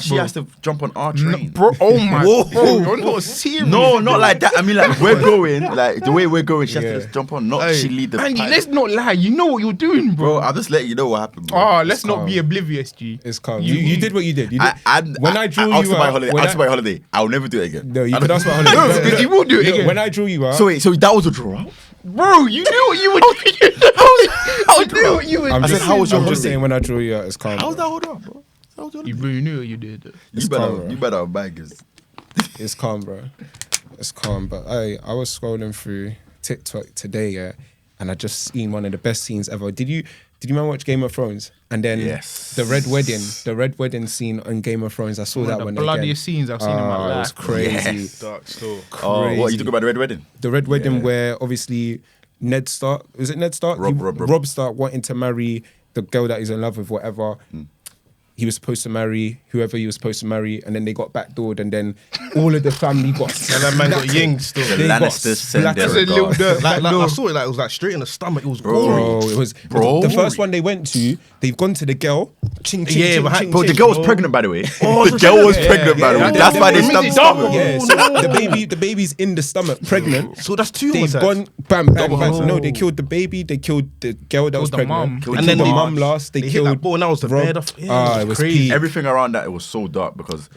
she has to jump on our train. Bro, oh my bro, you're not serious. No, not like that. I mean, like, we're going, like, the way we're going, she has to just jump on, not she lead the Andy, pack. let's not lie. You know what you're doing, bro. I'll just let you know what happened, bro. Oh, let's not be oblivious, G. It's calm. You did what you did. When I drew you out, out, my holiday, I'll never do it again. No, you could ask my holiday. No, because you will do it again. When I drew you out. So wait, so that was a draw? Bro, you knew what you were doing. I knew what you were doing. I said, how was your I'm holiday? just saying when I drew you out, it's calm. How was that hold up, bro? You really knew what you did. You better have baggers. It's calm, bro. It's calm. But I was scrolling through TikTok today, yeah, and I just seen one of the best scenes ever. Did you remember watch Game of Thrones? And then the red wedding scene on Game of Thrones. I saw that one. The bloodiest scenes I've seen in my life. It was crazy. Yes. Dark story. Oh, what you talking about the red wedding? The red wedding where obviously Ned Stark, was it Ned Stark? Rob Stark wanting to marry the girl that he's in love with, whatever. He was supposed to marry whoever he was supposed to marry, and then they got backdoored, and then all of the family got And that man got yinged still. The Lannisters send their That's a little regards. dirt. Like I saw it, like it was like straight in the stomach. It was gory. It was the first one they went to. They've gone to the girl. Ching, ching, Yeah, ching, but ching, Bro, the ching. girl was pregnant, by the way. The girl was pregnant, by the way. That's why they stabbed stomach. Yeah, so the baby's in the stomach, pregnant. So that's two They've homicides. gone bam. No, they killed the baby. They killed the girl that was the pregnant. mum. And then the mum last. They hit killed that ball, and that was the Rob. bed. It was crazy. peak. Everything around that, it was so dark because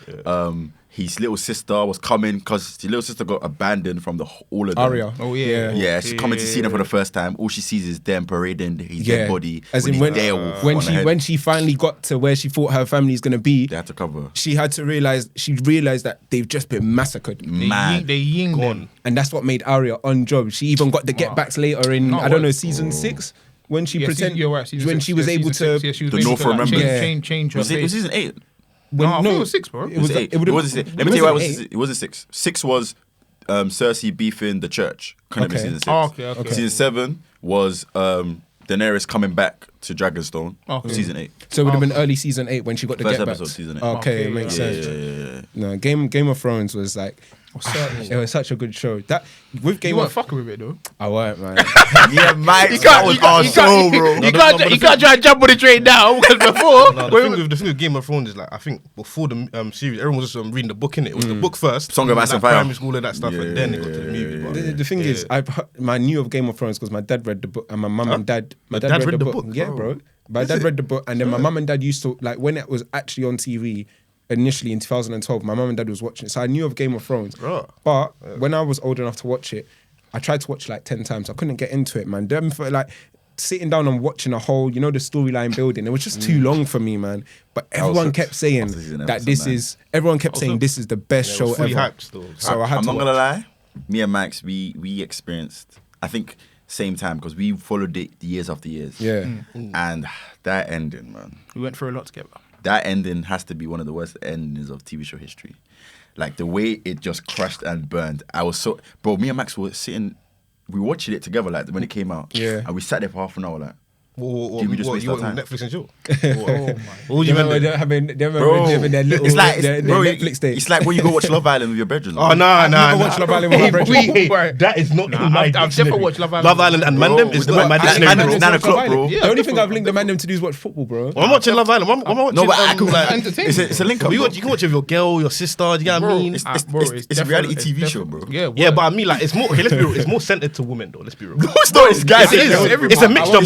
his little sister was coming because his little sister got abandoned from all of them. Arya. Oh yeah. Yeah, she's coming to see them for the first time. All she sees is them parading his dead body. As in with his direwolf on her head. when she finally got to where she thought her family is gonna be, They had to cover. she realized that they've just been massacred. Mad. They yinged them. And that's what made Arya on job. She even got the get backs later in No, I don't know what? season 6 when she You're right. Season when six. she was Yeah, able season to six. Yeah, she was The able North to, like, remembers. change her Was it face. season 8? No, I think it was 6, bro. It was 8. Let me tell you why it wasn't 6. 6 was Cersei beefing the church. Couldn't be Okay. season 6. Oh, okay. Season 7 was Daenerys coming back to Dragonstone. Okay. Season 8. So it would have been early season 8 when she got the First get backs. episode, season 8. Okay, it Okay, makes yeah. sense. No, Game of Thrones was like it was such a good show. That with You Game weren't of fucking with it though. I weren't, man. Yeah, Mike. That was our show, bro. You can't try and jump on the train now because before. No, the thing with Game of Thrones is like I think before the series, everyone was just reading the book in it. It was the book first, Song of Ice and Fire. primary school and that stuff, and then it got to the movie. But The thing is, I knew of Game of Thrones because my dad read the book and my mum and dad. My Your dad read the book. Yeah, bro. My dad read the book, and then my mum and dad used to like when it was actually on TV. Initially in 2012, my mum and dad was watching it, so I knew of Game of Thrones. Right. But when I was old enough to watch it, I tried to watch it like 10 times. I couldn't get into it, man. Them for like sitting down and watching a whole, the storyline building. It was just too long for me, man. But everyone kept saying that this is the best show fully ever. hyped still. So I had I'm to not gonna lie. Me and Max, we experienced, I think, same time because we followed it years after years. Yeah. And that ending, man. We went through a lot together. That ending has to be one of the worst endings of TV show history. Like the way it just crashed and burned. I was so, bro. Me and Max were sitting, we watched it together like when it came out. Yeah. And we sat there for half an hour like. What, Did we just waste you our want time? Netflix and chill? Oh my. What would you They're mean? having their little It's like their bro, Netflix day. it's like when you go watch Love Island with your brethren. Oh no! I've never watched Love Island with my brethren. That is not in my I've never dictionary. watched Love Island. Love Island and Mandem is not in my That dictionary. Mandem bro. is 9 o'clock, bro. Yeah, The only thing I've linked the man to do is watch football, bro. I'm watching Love Island. I'm watching. No, but I could like, entertainment. it's a link up. you bro. can watch with your girl, your sister. Do you know what I mean? It's a reality TV show, bro. Yeah, Yeah, but I mean, like, it's more. Okay, let's be real. It's more centered to women, though. Let's be real. It's not. It's guys. It is. It's a mixture, but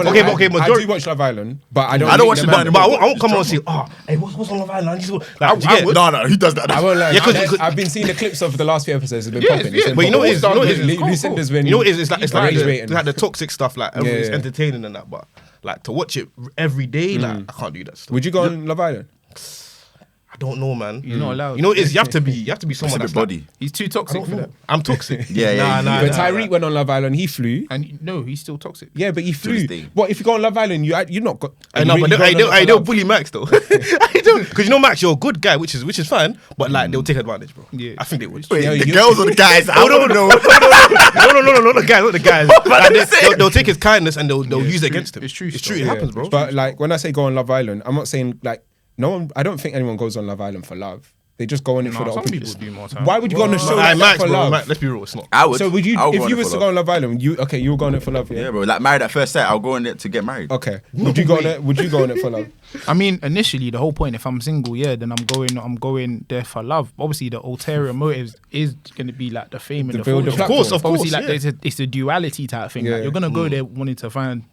like, okay, I majority. do watch Love Island, but I don't. I don't watch the But man. I won't come on and say, oh, hey, what's on Love Island? Like, No, who does that? I won't lie. Yeah, 'cause- I've been seeing the clips of the last few episodes. It's been Yeah, popping. yeah. But you know what it is? Lucinda's been. You know, it's like rage rating. the toxic stuff. Like, everything's Yeah. entertaining and that, but like to watch it every day, like I can't do that stuff. Would you go on Love Island? I don't know, man. You're not allowed. You know, you have to be someone that's like, body. He's too toxic for that. I'm toxic. Yeah. But Tyreek went on Love Island. He flew. And no, he's still toxic. Yeah, but he this flew. day. What if you go on Love Island? You're not got. I know, but I don't bully Max though. I don't, because you know Max, you're a good guy, which is fine. But like they'll take advantage, bro. Yeah. I think they would. Wait, Yeah, the you- girls or the guys? I don't know. No, not the guys, not the guys. Like, they'll take his kindness and they'll use it true. against him. It's true It's still. true. It Yeah. happens, bro. But like when I say go on Love Island, I'm not saying like no one. I don't think anyone goes on Love Island for love. They just go on it for the some people opportunity. do more time. Why would you go on a show like that Max, for bro, love? Max, let's be real, it's not. I would. So would you, I would if go you on it was for to go love. on Love Island, you were going on it for love, yeah? Yeah, bro. Like Married at First Sight, I'll go on it to get married. Okay. Would you go on it? Would you go on it for love? I mean, initially, the whole point, if I'm single, yeah, then I'm going there for love. Obviously, the ulterior motive is going to be like the fame and the build the fortune. platform. Of course, Obviously, like yeah. it's a duality type thing. Yeah. Like, you're gonna go there wanting to find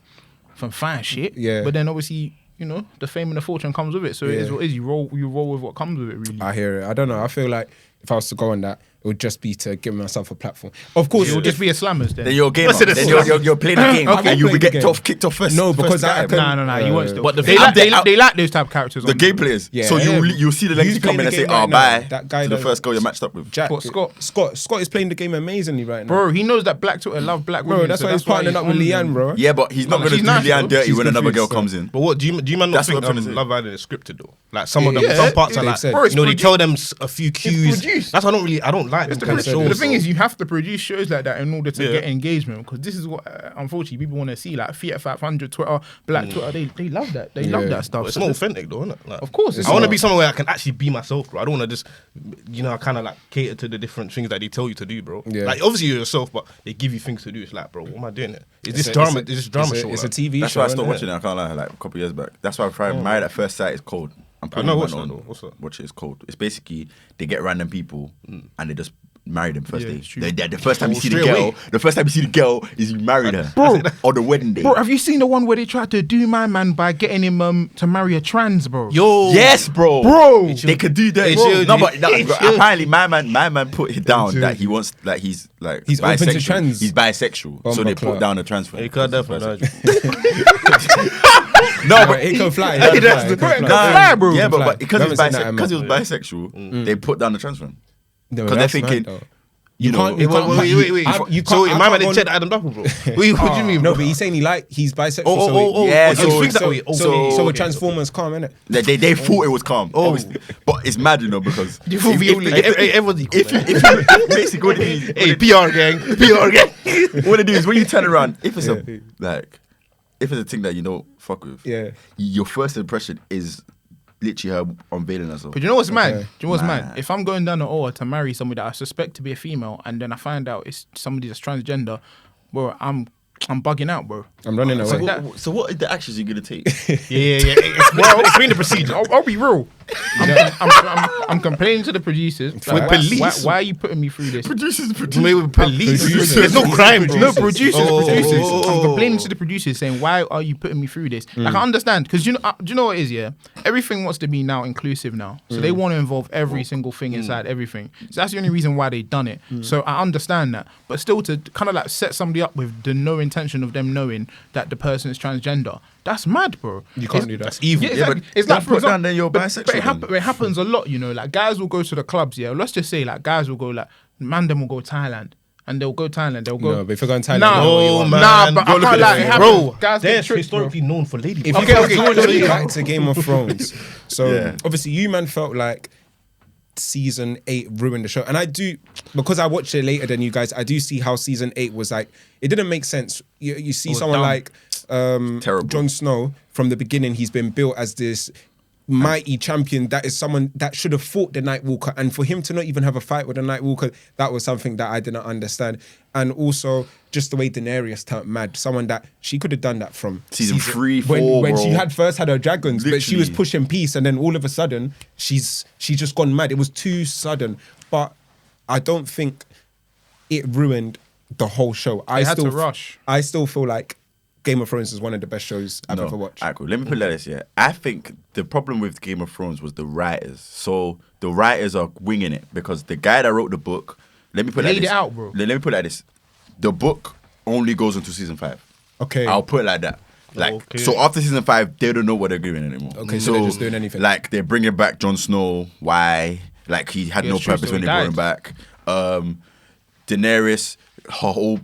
shit, Yeah. But then obviously, the fame and the fortune comes with it. So it is Yeah. what it is. You roll with what comes with it. Really. I hear it. I don't know. I feel like if I was to go on that, it would just be to give myself a platform. Of course, It will just be a slammers then. Then you're a gamer. Listen, Then listen. you're playing a game, Okay. and you will Playing the get game. kicked off first. No, because first I time. can- Nah, you won't still. But the they thing- like those type of characters. The on game players. Yeah. So Yeah. you see the ladies Who's come in playing and the say, game right "Oh, now? bye." That guy to the that- first girl you're matched up with. Jack, What, Scott? Scott is playing the game amazingly right now. Bro, he knows that black Twitter love black women. Bro, that's so why he's partnering up with on Leanne, them. bro. Yeah, but he's not No, going to she's do nice, Leanne though. dirty She's when another girl confused, comes in. But what do you man not That's think what I'm trying to say. Love Island is scripted though? Like some of them, Yeah. some parts are They've like, said. Bro, it's they tell them a few cues. produced. That's why I don't like them kind of produced. shows. The thing bro. is, you have to produce shows like that in order to Yeah. get engagement, because this is what, unfortunately, people want to see. Like Fiat 500, Twitter, Black Twitter, they love that. They love Yeah. that stuff. But it's So not just- authentic though, isn't it? Like, Of course, it's I want to not. be somewhere where I can actually be myself, bro. I don't want to just, kind of like cater to the different things that they tell you to do, bro. Yeah. Like obviously you're yourself, but they give you things to do. It's like, bro, what am I doing? Is It's this a- drama? it's a- Is this drama it's a- show? It's a like? TV That's show. why I stopped innit? watching it. I can't lie. Like a couple years back. That's why Married at First Sight is cold. I'm putting know it what's on. that though? What's that? Watch it. It's cold. It's basically they get random people and they just marry them first Yeah, day. it's true. The first time you see the straight girl, away. the first time you see the girl is you married her, Bro. on the wedding day. Bro, have you seen the one where they tried to do my man by getting him to marry a trans, bro? Yo, Yes, bro. Bro. They could do that. It Bro. should. No, but It should. apparently my man put it down that he wants, like he's like He's open to bisexual. trans. He's bisexual, so they Bumper put down a trans for him. He could He's definitely. No, But but it can fly. That's It the can point. fly. Fly, bro. yeah, Fly. but because We haven't seen that, he was man. bisexual, they put down the trans for him. No, Because that's they're thinking, mad, though. you know, can't- you can't- Wait. You So can't- my I man can't didn't check go- Adam Duffel, bro. What do you mean, No, bro? but he's saying he's bisexual. Oh, so oh, oh, yeah, oh, so- he swings that so- way. Oh, so okay, a okay. Transformers calm, innit? they thought it was calm, obviously. But it's mad, because You thought Everyone's equal. if you basically what it is, Hey, PR gang. what it is when you turn around, if it's if it's a thing that you don't fuck with, Yeah. your first impression is literally her unveiling herself. But you know what's mad? Okay. Do you know what's mad? Mad. If I'm going down the aisle to marry somebody that I suspect to be a female, and then I find out it's somebody that's transgender, bro, I'm bugging out, bro. I'm running So away. that- So what are the actions you're gonna take? Yeah. Explain the procedure. I'll be real. I'm complaining to the producers. With why, police? why are you putting me through this? Producers. Maybe with police. Producers. There's no crime, bro. No, producers. Oh. I'm complaining to the producers saying, why are you putting me through this? Like, I understand, because do you know what it is, yeah? Everything wants to be now inclusive now. So they want to involve every single thing inside everything. So that's the only reason why they done it. So I understand that. But still, to kind of like set somebody up with the no intention of them knowing that the person is transgender, that's mad, bro. You can't do that. That's evil. Yeah, Yeah, exactly. but It's don't like, for put down example, then you're but bisexual then. it happens a lot, like guys will go to the clubs, yeah. Let's just say like guys will go like, man, them will go Thailand. And they'll go Thailand. They'll go. No, but if you're going Thailand, Nah, you know what you want. nah, but Go I look can't at lie. the It thing. happens. Bro, Guys they're get tricked, bro. historically known for lady. If Okay, you okay, go yeah. back to Game of Thrones, so Yeah. obviously you man felt like season 8 ruined the show, and I do, because I watched it later than you guys. I do see how season 8 was like. It didn't make sense. You see was someone dumb. like Terrible. Jon Snow from the beginning. He's been built as this mighty champion that is someone that should have fought the Night Walker, and for him to not even have a fight with the Night Walker, that was something that I didn't understand. And also just the way Daenerys turned mad, someone that she could have done that from Season 3, 4, when bro. she had her dragons, but she was Literally. pushing peace, and then all of a sudden she's just gone mad. It was too sudden, but I don't think it ruined the whole show. I had still to rush. I still feel like Game of Thrones is one of the best shows I've ever watched. Alright, cool. Let me put it like this, yeah. I think the problem with Game of Thrones was the writers. So the writers are winging it because the guy that wrote the book, let me put it like Laid this. it out, bro. Let me put it like this. The book only goes into season 5. Okay. I'll put it like that. Like, Okay. so after season 5, they don't know what they're doing anymore. Okay, so they're just doing anything. Like, they're bringing back Jon Snow. Why? Like, he had Yeah, no it's true, purpose so when he they brought him died. back. Daenerys, her whole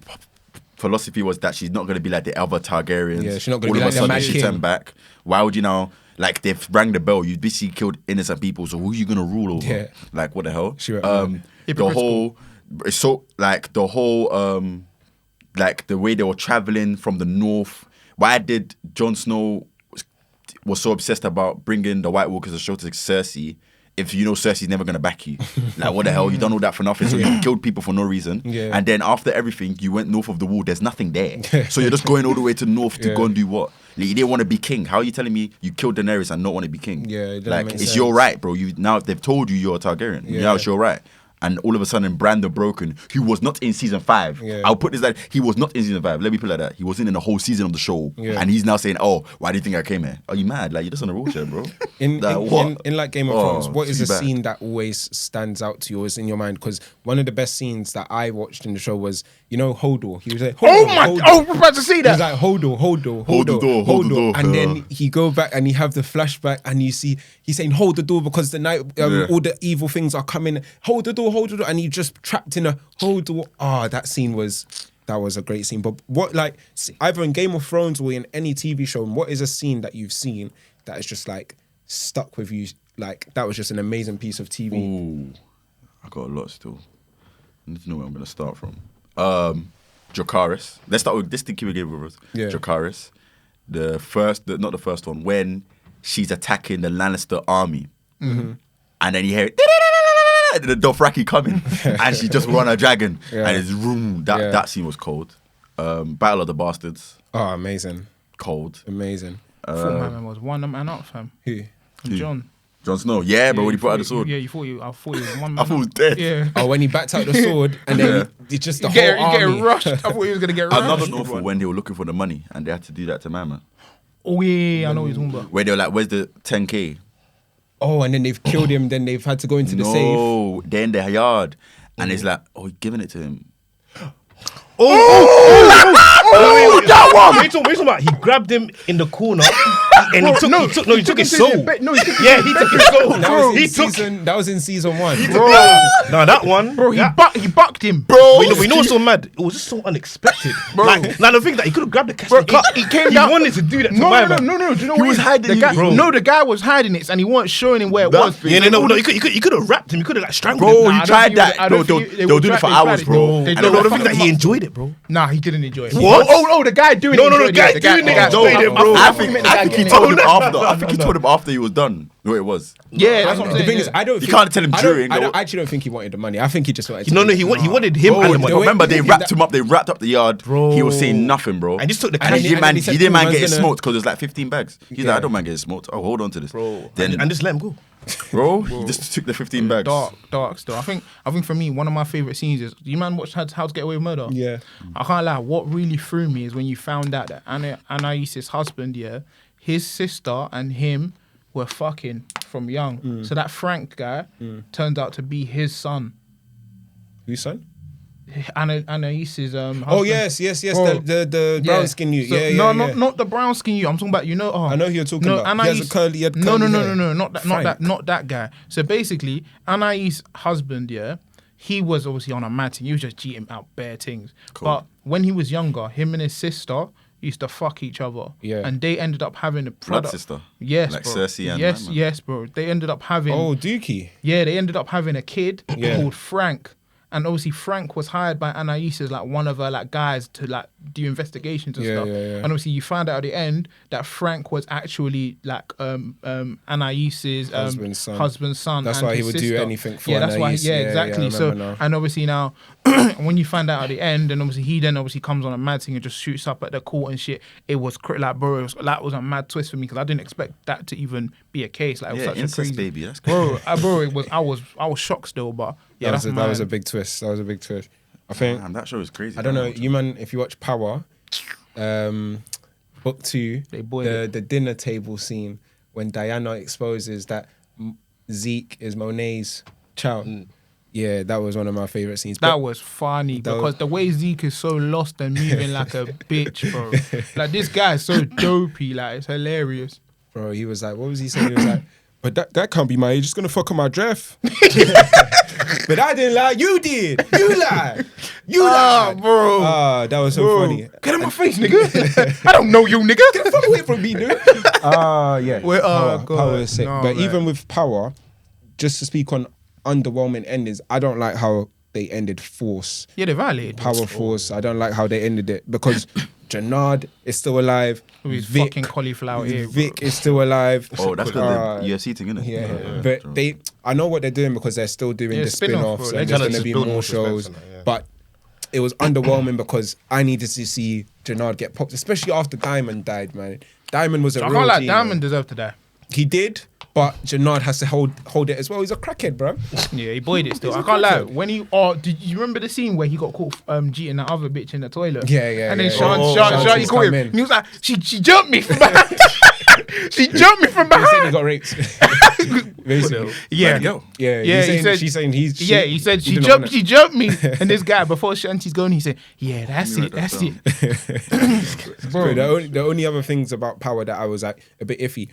philosophy was that she's not going to be like the other Targaryens. Yeah, she's not gonna All be of like a the sudden Mad she King. turned back. Why would you now? Like, they've rang the bell. You basically killed innocent people. So who are you going to rule over? Yeah. Like, what the hell? She went the Hypocritical. whole, it's so, like, the whole, like, the way they were traveling from the north. Why did Jon Snow was so obsessed about bringing the White Walkers to show to Cersei if you know Cersei's never gonna back you, like what the hell? You done all that for nothing. So you killed people for no reason. Yeah. And then after everything, you went north of the wall. There's nothing there. So you're just going all the way to north to go and do what? Like, you didn't want to be king. How are you telling me you killed Daenerys and not want to be king? Yeah, it doesn't like make it's sense. your right, bro. Now they've told you you're a Targaryen. Yeah. Now it's your right. And all of a sudden, Bran the Broken, who was not in season 5. Yeah. I'll put this that he was not in season 5. Let me put it like that. He wasn't in the whole season of the show. Yeah. And he's now saying, "Oh, why do you think I came here? Are you mad? Like you're just on a wheelchair, bro." In like Game of Thrones, what is too a bad. scene that always stands out to you, or is in your mind? Because one of the best scenes that I watched in the show was, Hodor. He was like, Oh, I'm about to see He was that. like, Hodor. Hold the door. And then he go back and he have the flashback and you see he's saying, hold the door because the night all the evil things are coming. Hold the door. And he just trapped in a hold the door. That scene was a great scene. But what, like, either in Game of Thrones or in any TV show, what is a scene that you've seen that is just like stuck with you? Like, that was just an amazing piece of TV. Ooh, I got a lot still. I need to know where I'm gonna start from. Dracarys. Let's start with this thing. Keep it Game of Thrones. Yeah. Dracarys. Not the first one. When she's attacking the Lannister army, and then you hear it, the Dothraki coming, and she just run a dragon, and it's room. That scene was cold. Battle of the Bastards. Oh, amazing. Cold. Amazing. I thought my man was one man up, fam. Who? John. Jon Snow. Yeah, but when he put out the sword, Yeah, I thought he was one man I thought he was up. dead. Yeah. Oh, when he backed out the sword and then it's just the You whole army. get rushed. I thought he was gonna get rushed. Another awful when they were looking for the money and they had to do that to Mama. Oh yeah, I know what you're talking about. Where they were like, "Where's the 10K?" Oh, and then they've killed him. Then they've had to go into the safe. No, they're in their yard, and it's like, "Oh, he's giving it to him." That one. What are you talking about? He grabbed him in the corner and he took his soul. Yeah, he took his soul. That was in season 1. No, that one. Bro, he bucked him. Bro, We know what's so mad? It was just so unexpected. Bro. Like, now the thing that he could have grabbed the cash Bro, and cut. he came He down. wanted to do that to No. my man. Do you know He what was it is? hiding The it, guy, bro. no, the guy was hiding it, and he weren't showing him where it was. Yeah, no, he could have wrapped him. He could have like strangled Bro, him. he I don't tried think that. I don't They'll think they do would it try- for they hours, tried it. bro. They And don't then No, fuck the thing that him he up. enjoyed it, bro. Nah, he didn't enjoy it. What? Oh, the guy doing it. No, the enjoyed guy The doing it enjoyed it, bro. I think he told him after. I think he told him after he was done. What it was. Yeah, that's what I'm The saying. thing is, I don't. You think- can't tell him I during. actually don't think he wanted the money. I think he just wanted. To No, he wanted him and the money. way- Remember, they the- wrapped him up. They wrapped up the yard. Bro. He was saying nothing, bro. And just took the And cash. he didn't he said, mind "Cool, getting man's gonna-" smoked because there's like 15 bags. He's like, "I don't mind getting smoked. Oh, hold on to this, Bro. Then, And just let him go. bro, he just took the 15 bags. Dark still. I think for me, one of my favorite scenes is, do you man watch How to Get Away with Murder? Yeah. I can't lie. What really threw me is when you found out that Anais' husband, his sister and him were fucking from young. So that Frank guy turned out to be his son. Whose son? Anais' husband. Oh yes. Bro. The brown skin you. So- Yeah. No, yeah. not the brown skin you. I'm talking about I know who you're talking about. He has a curly head. No, curly hair. not that guy. So basically, Anais' husband, he was obviously on a mad thing. He was just cheating out bare things. But when he was younger, him and his sister used to fuck each other. Yeah. And they ended up having a Blood product. sister. Yes, Like bro. Cersei and yes, that, man. yes, bro. They ended up having. Oh, Dookie. Yeah, they ended up having a kid Yeah. called Frank. And obviously Frank was hired by Anais as like one of her like guys to like do investigations and Yeah, stuff. yeah, yeah. And obviously you found out at the end that Frank was actually like Anais' husband's son. That's and why he his would do sister. anything for Yeah, that's why. Anais. Yeah, Yeah, yeah, exactly. I So remember now. and obviously now when you find out at the end, and obviously he then obviously comes on a mad thing and just shoots up at the court and shit. It was like bro, that was a mad twist for me because I didn't expect that to even be a case. Like it was Yeah, such a incest crazy baby. That's bro. It was. I was shocked still, but yeah, that was a mad. big twist. That was a big twist. I think. Damn, that show is crazy. I don't know, you man. If you watch Power, book 2, They boiled the dinner table scene when Diana exposes that Zeke is Monet's child. Yeah, that was one of my favorite scenes. That But was funny That because was- the way Zeke is so lost and moving like a bitch, bro. Like this guy is so dopey, like it's hilarious. bro, he was like, what was he saying? He was like, but that can't be my age. It's gonna fuck on my draft. But I didn't lie. You did. You lied. You lied, bro. That was so funny. Get in my face, nigga. I don't know you, nigga. Get the fuck away from me, dude. Yeah. Wait, oh, Power, God. Power is sick. No, but man. even with Power, just to speak on underwhelming endings, I don't like how they ended Force. Yeah, they violated. Power Force. I don't like how they ended it because Jannard is still alive. With his fucking cauliflower ear. Vic is still alive. Oh, that's because the UFC thing, isn't it? Yeah. But I know what they're doing because they're still doing the spin-off, spin-offs bro. and there's going to be more shows. But it was underwhelming because I needed to see Jannard get popped, especially after Diamond died, man. Diamond was a real I can't lie, G, Diamond man. deserved to die. He did, but Jannard has to hold it as well. He's a crackhead, bro. Yeah, he boyed it still. I can't lie. When did you remember the scene where he got caught cheating that other bitch in the toilet? Yeah. And then Shanti's Shanti caught him. come in. And he was like, she jumped me from behind. She jumped me from He said he behind. got raped. Basically. Yeah. She's saying he said she didn't wanna- jumped me. And this guy, before Shanti's going, he said, yeah, that's it. Bro, the only other things about Power that I was like a bit iffy.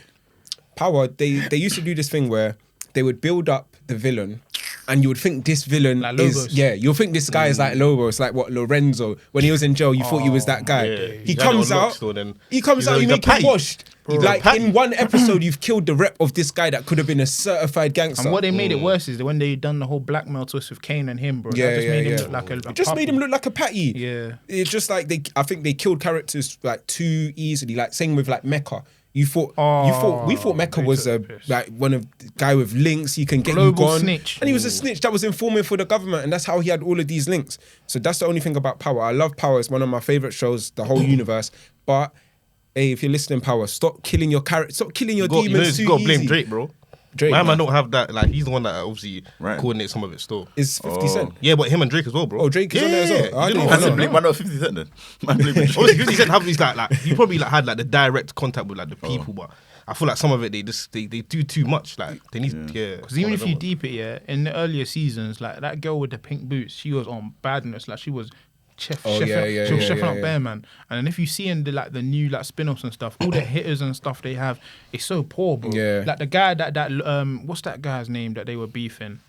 Power, they used to do this thing where they would build up the villain and you would think this villain like is Lobos. you'll think this guy is like Lobos, like what Lorenzo. When he was in jail, you thought he was that guy. Yeah. He comes out, you he's make a him washed. Like in one episode, you've killed the rep of this guy that could have been a certified gangster. And what they made it worse is that when they done the whole blackmail twist with Kane and him, bro. Yeah, that just made him yeah. look like a It just made him look like a patty. Yeah. It's just like I think they killed characters like too easily. Like same with like Mecca. We thought Mecca was like one of the guy with links. He can get Global you gone, snitch. and he was a snitch that was informing for the government, and that's how he had all of these links. So that's the only thing about Power. I love Power. It's one of my favorite shows, the whole universe. But hey, if you're listening, Power, stop killing your character. Stop killing your demons too You got to blame easy. Drake, bro. Drake, My man don't have that. Like he's the one that obviously Right. coordinates some of it still. Is 50 Cent. Yeah, but him and Drake as well, bro. Oh, Drake is on there as well. I You didn't know, even know. Why not 50 Cent then? Man, Obviously, 50 Cent have these like you probably like had like the direct contact with like the people, but I feel like some of it they do too much. Like they need Because even if you deep it, in the earlier seasons, like that girl with the pink boots, she was on badness. Like she was chefing up Bear Man. And then if you see in the new like spin-offs and stuff, all the hitters and stuff they have, it's so poor, bro. Yeah. Like the guy that what's that guy's name that they were beefing?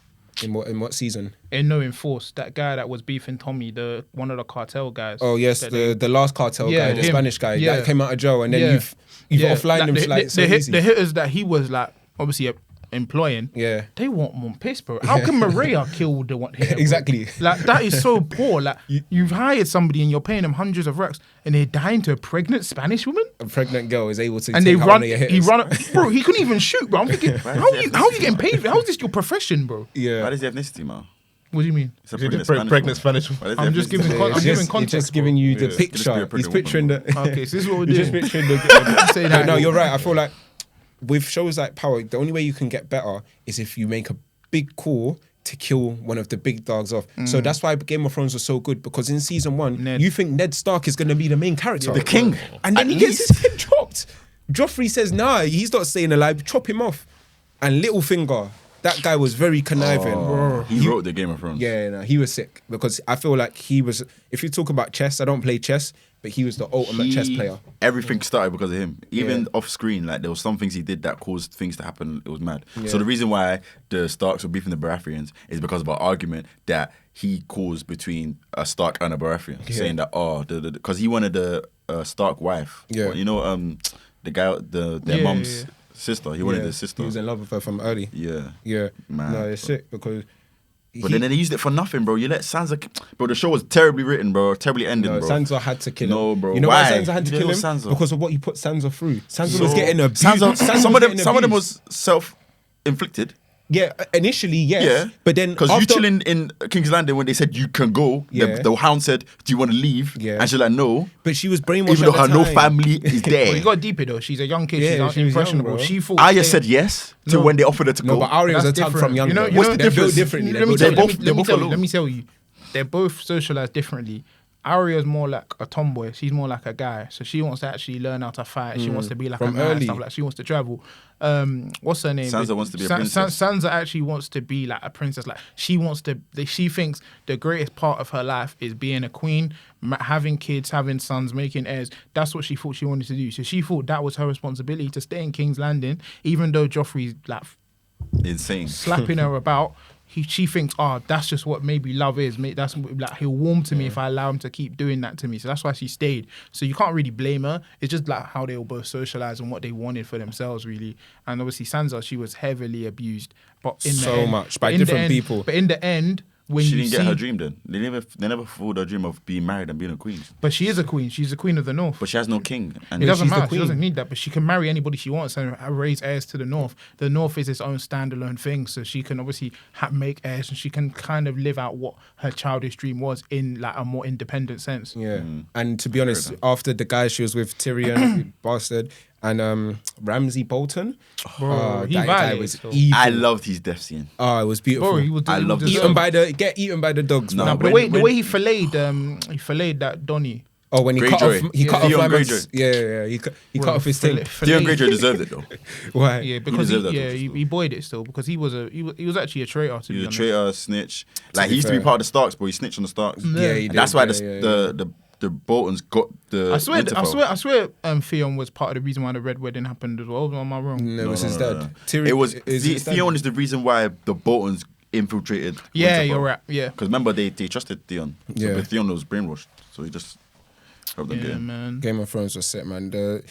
In what season? In Force, that guy that was beefing Tommy, one of the cartel guys. Oh yes, the last cartel guy, the him. Spanish guy Yeah. that came out of jail, and then you've offlined him like so easy. The hitters that he was like obviously employing, they want more piss, bro. How can Maria kill the one here? Exactly. Like that is so poor. Like you've hired somebody and you're paying them hundreds of racks, and they're dying to a pregnant Spanish woman. A pregnant girl is able to And take they out run. one of your He hitters. run. Bro, he couldn't even shoot, bro. I'm thinking, how are you getting paid? How is this your profession, bro? Yeah. Why does he ethnicity, man? What do you mean? It's a pregnant Spanish. Why does he I'm just ethnicity? giving. I'm It's giving just, context. he's just giving you the Just be a picture. He's pregnant picturing woman, the. Okay, so this is what we're He's just doing. picturing the. Say that. No, you're right. I feel like with shows like Power, the only way you can get better is if you make a big call to kill one of the big dogs off. So that's why Game of Thrones was so good, because in season 1, Ned. you think Ned Stark is going to be the main character. The king. And then At he gets least. his head chopped. Joffrey says, nah, he's not staying alive. Chop him off. And Littlefinger, that guy was very conniving. He wrote the Game of Thrones. Yeah, no, he was sick, because I feel like he was, if you talk about chess, I don't play chess, but he was the ultimate chess player. Everything started because of him. Even Yeah. off screen, like there was some things he did that caused things to happen. It was mad. So the reason why the Starks were beefing the Baratheons is because of an argument that he caused between a Stark and a Baratheon, saying that because he wanted the Stark wife. Yeah. You know, the guy, their mom's sister. He wanted his sister. He was in love with her from early. Yeah. Yeah. Man. No, it's sick, because But then they used it for nothing, bro. You let Sansa... Bro, the show was terribly written, bro. Terribly ended, no, bro. Sansa had to kill him. No, bro. You know Why? why Sansa had to Yeah, kill him? Sansa. Because of what he put Sansa through. Sansa So- was getting abused. Some of them was self-inflicted. Yeah, initially, yes. Yeah. But then Because you after- chilling in King's Landing when they said you can go, Yeah. the hound said, do you want to leave? Yeah. And she's like, no. But she was brainwashed Even though her at the no time. family is there. Well, you got to deep it though. She's a young kid. Yeah, She's she was young, impressionable. bro. She thought. Arya said yes to No. when they offered her to No, go. but Arya was a That's tug different. from young. You know- girl. you What's know- the They're built difference? differently. Let me They're tell built you. differently. Let me tell you. They're both socialized differently. Arya's more like a tomboy. She's more like a guy. So she wants to actually learn how to fight. She wants to be like From a man and early. stuff like. She wants to travel. What's her name? Sansa wants to be a princess. Sansa actually wants to be like a princess. Like she wants to. She thinks the greatest part of her life is being a queen, having kids, having sons, making heirs. That's what she thought she wanted to do. So she thought that was her responsibility to stay in King's Landing, even though Joffrey's like Insane. slapping her about. She thinks, that's just what maybe love is. That's like he'll warm to me if I allow him to keep doing that to me. So that's why she stayed. So you can't really blame her. It's just like how they were both socialized and what they wanted for themselves, really. And obviously Sansa, she was heavily abused, but in the So end, much by in the different end- people. But in the end, when She you didn't see, get her dream then. They never fulfilled her dream of being married and being a queen. but she is a queen. She's the queen of the North. But she has no king. And It doesn't she's the matter. She queen. doesn't need that, but she can marry anybody she wants and raise heirs to the North. The North is its own standalone thing, so she can obviously make heirs and she can kind of live out what her childish dream was in like a more independent sense. Yeah, and to be honest, after the guy she was with, Tyrion, bastard, and Ramsay Bolton, Bro, he that guy violated, was so. evil. I loved his death scene. Oh, it was beautiful. Bro, he was. I he love was the deserved. Get eaten by the dogs. No, man. Nah, but when- the way he filleted that Donnie. Oh, when he cut Greyjoy. off, he cut Theon off Lyman's, Greyjoy. yeah, he cut off his thing. Theon Greyjoy deserved it though. Why? Yeah, because deserved that he boyed it still because he was actually a traitor. To He be was a honest. traitor, snitch. Like be he used to be fair. part of the Starks, but he snitched on the Starks. Yeah, he And did. that's why Yeah. the Boltons got the. I swear, Winterfell. Theon was part of the reason why the Red Wedding happened as well. Am I wrong? No, it was his No. dad. Tyrion, It was is his dad. Theon is the reason why the Boltons infiltrated. Yeah, Winterfell. you're right. Yeah, Because remember they trusted Theon. So, Yeah. but Theon was brainwashed, so he just helped them get yeah, in. man. Game of Thrones was set, man. There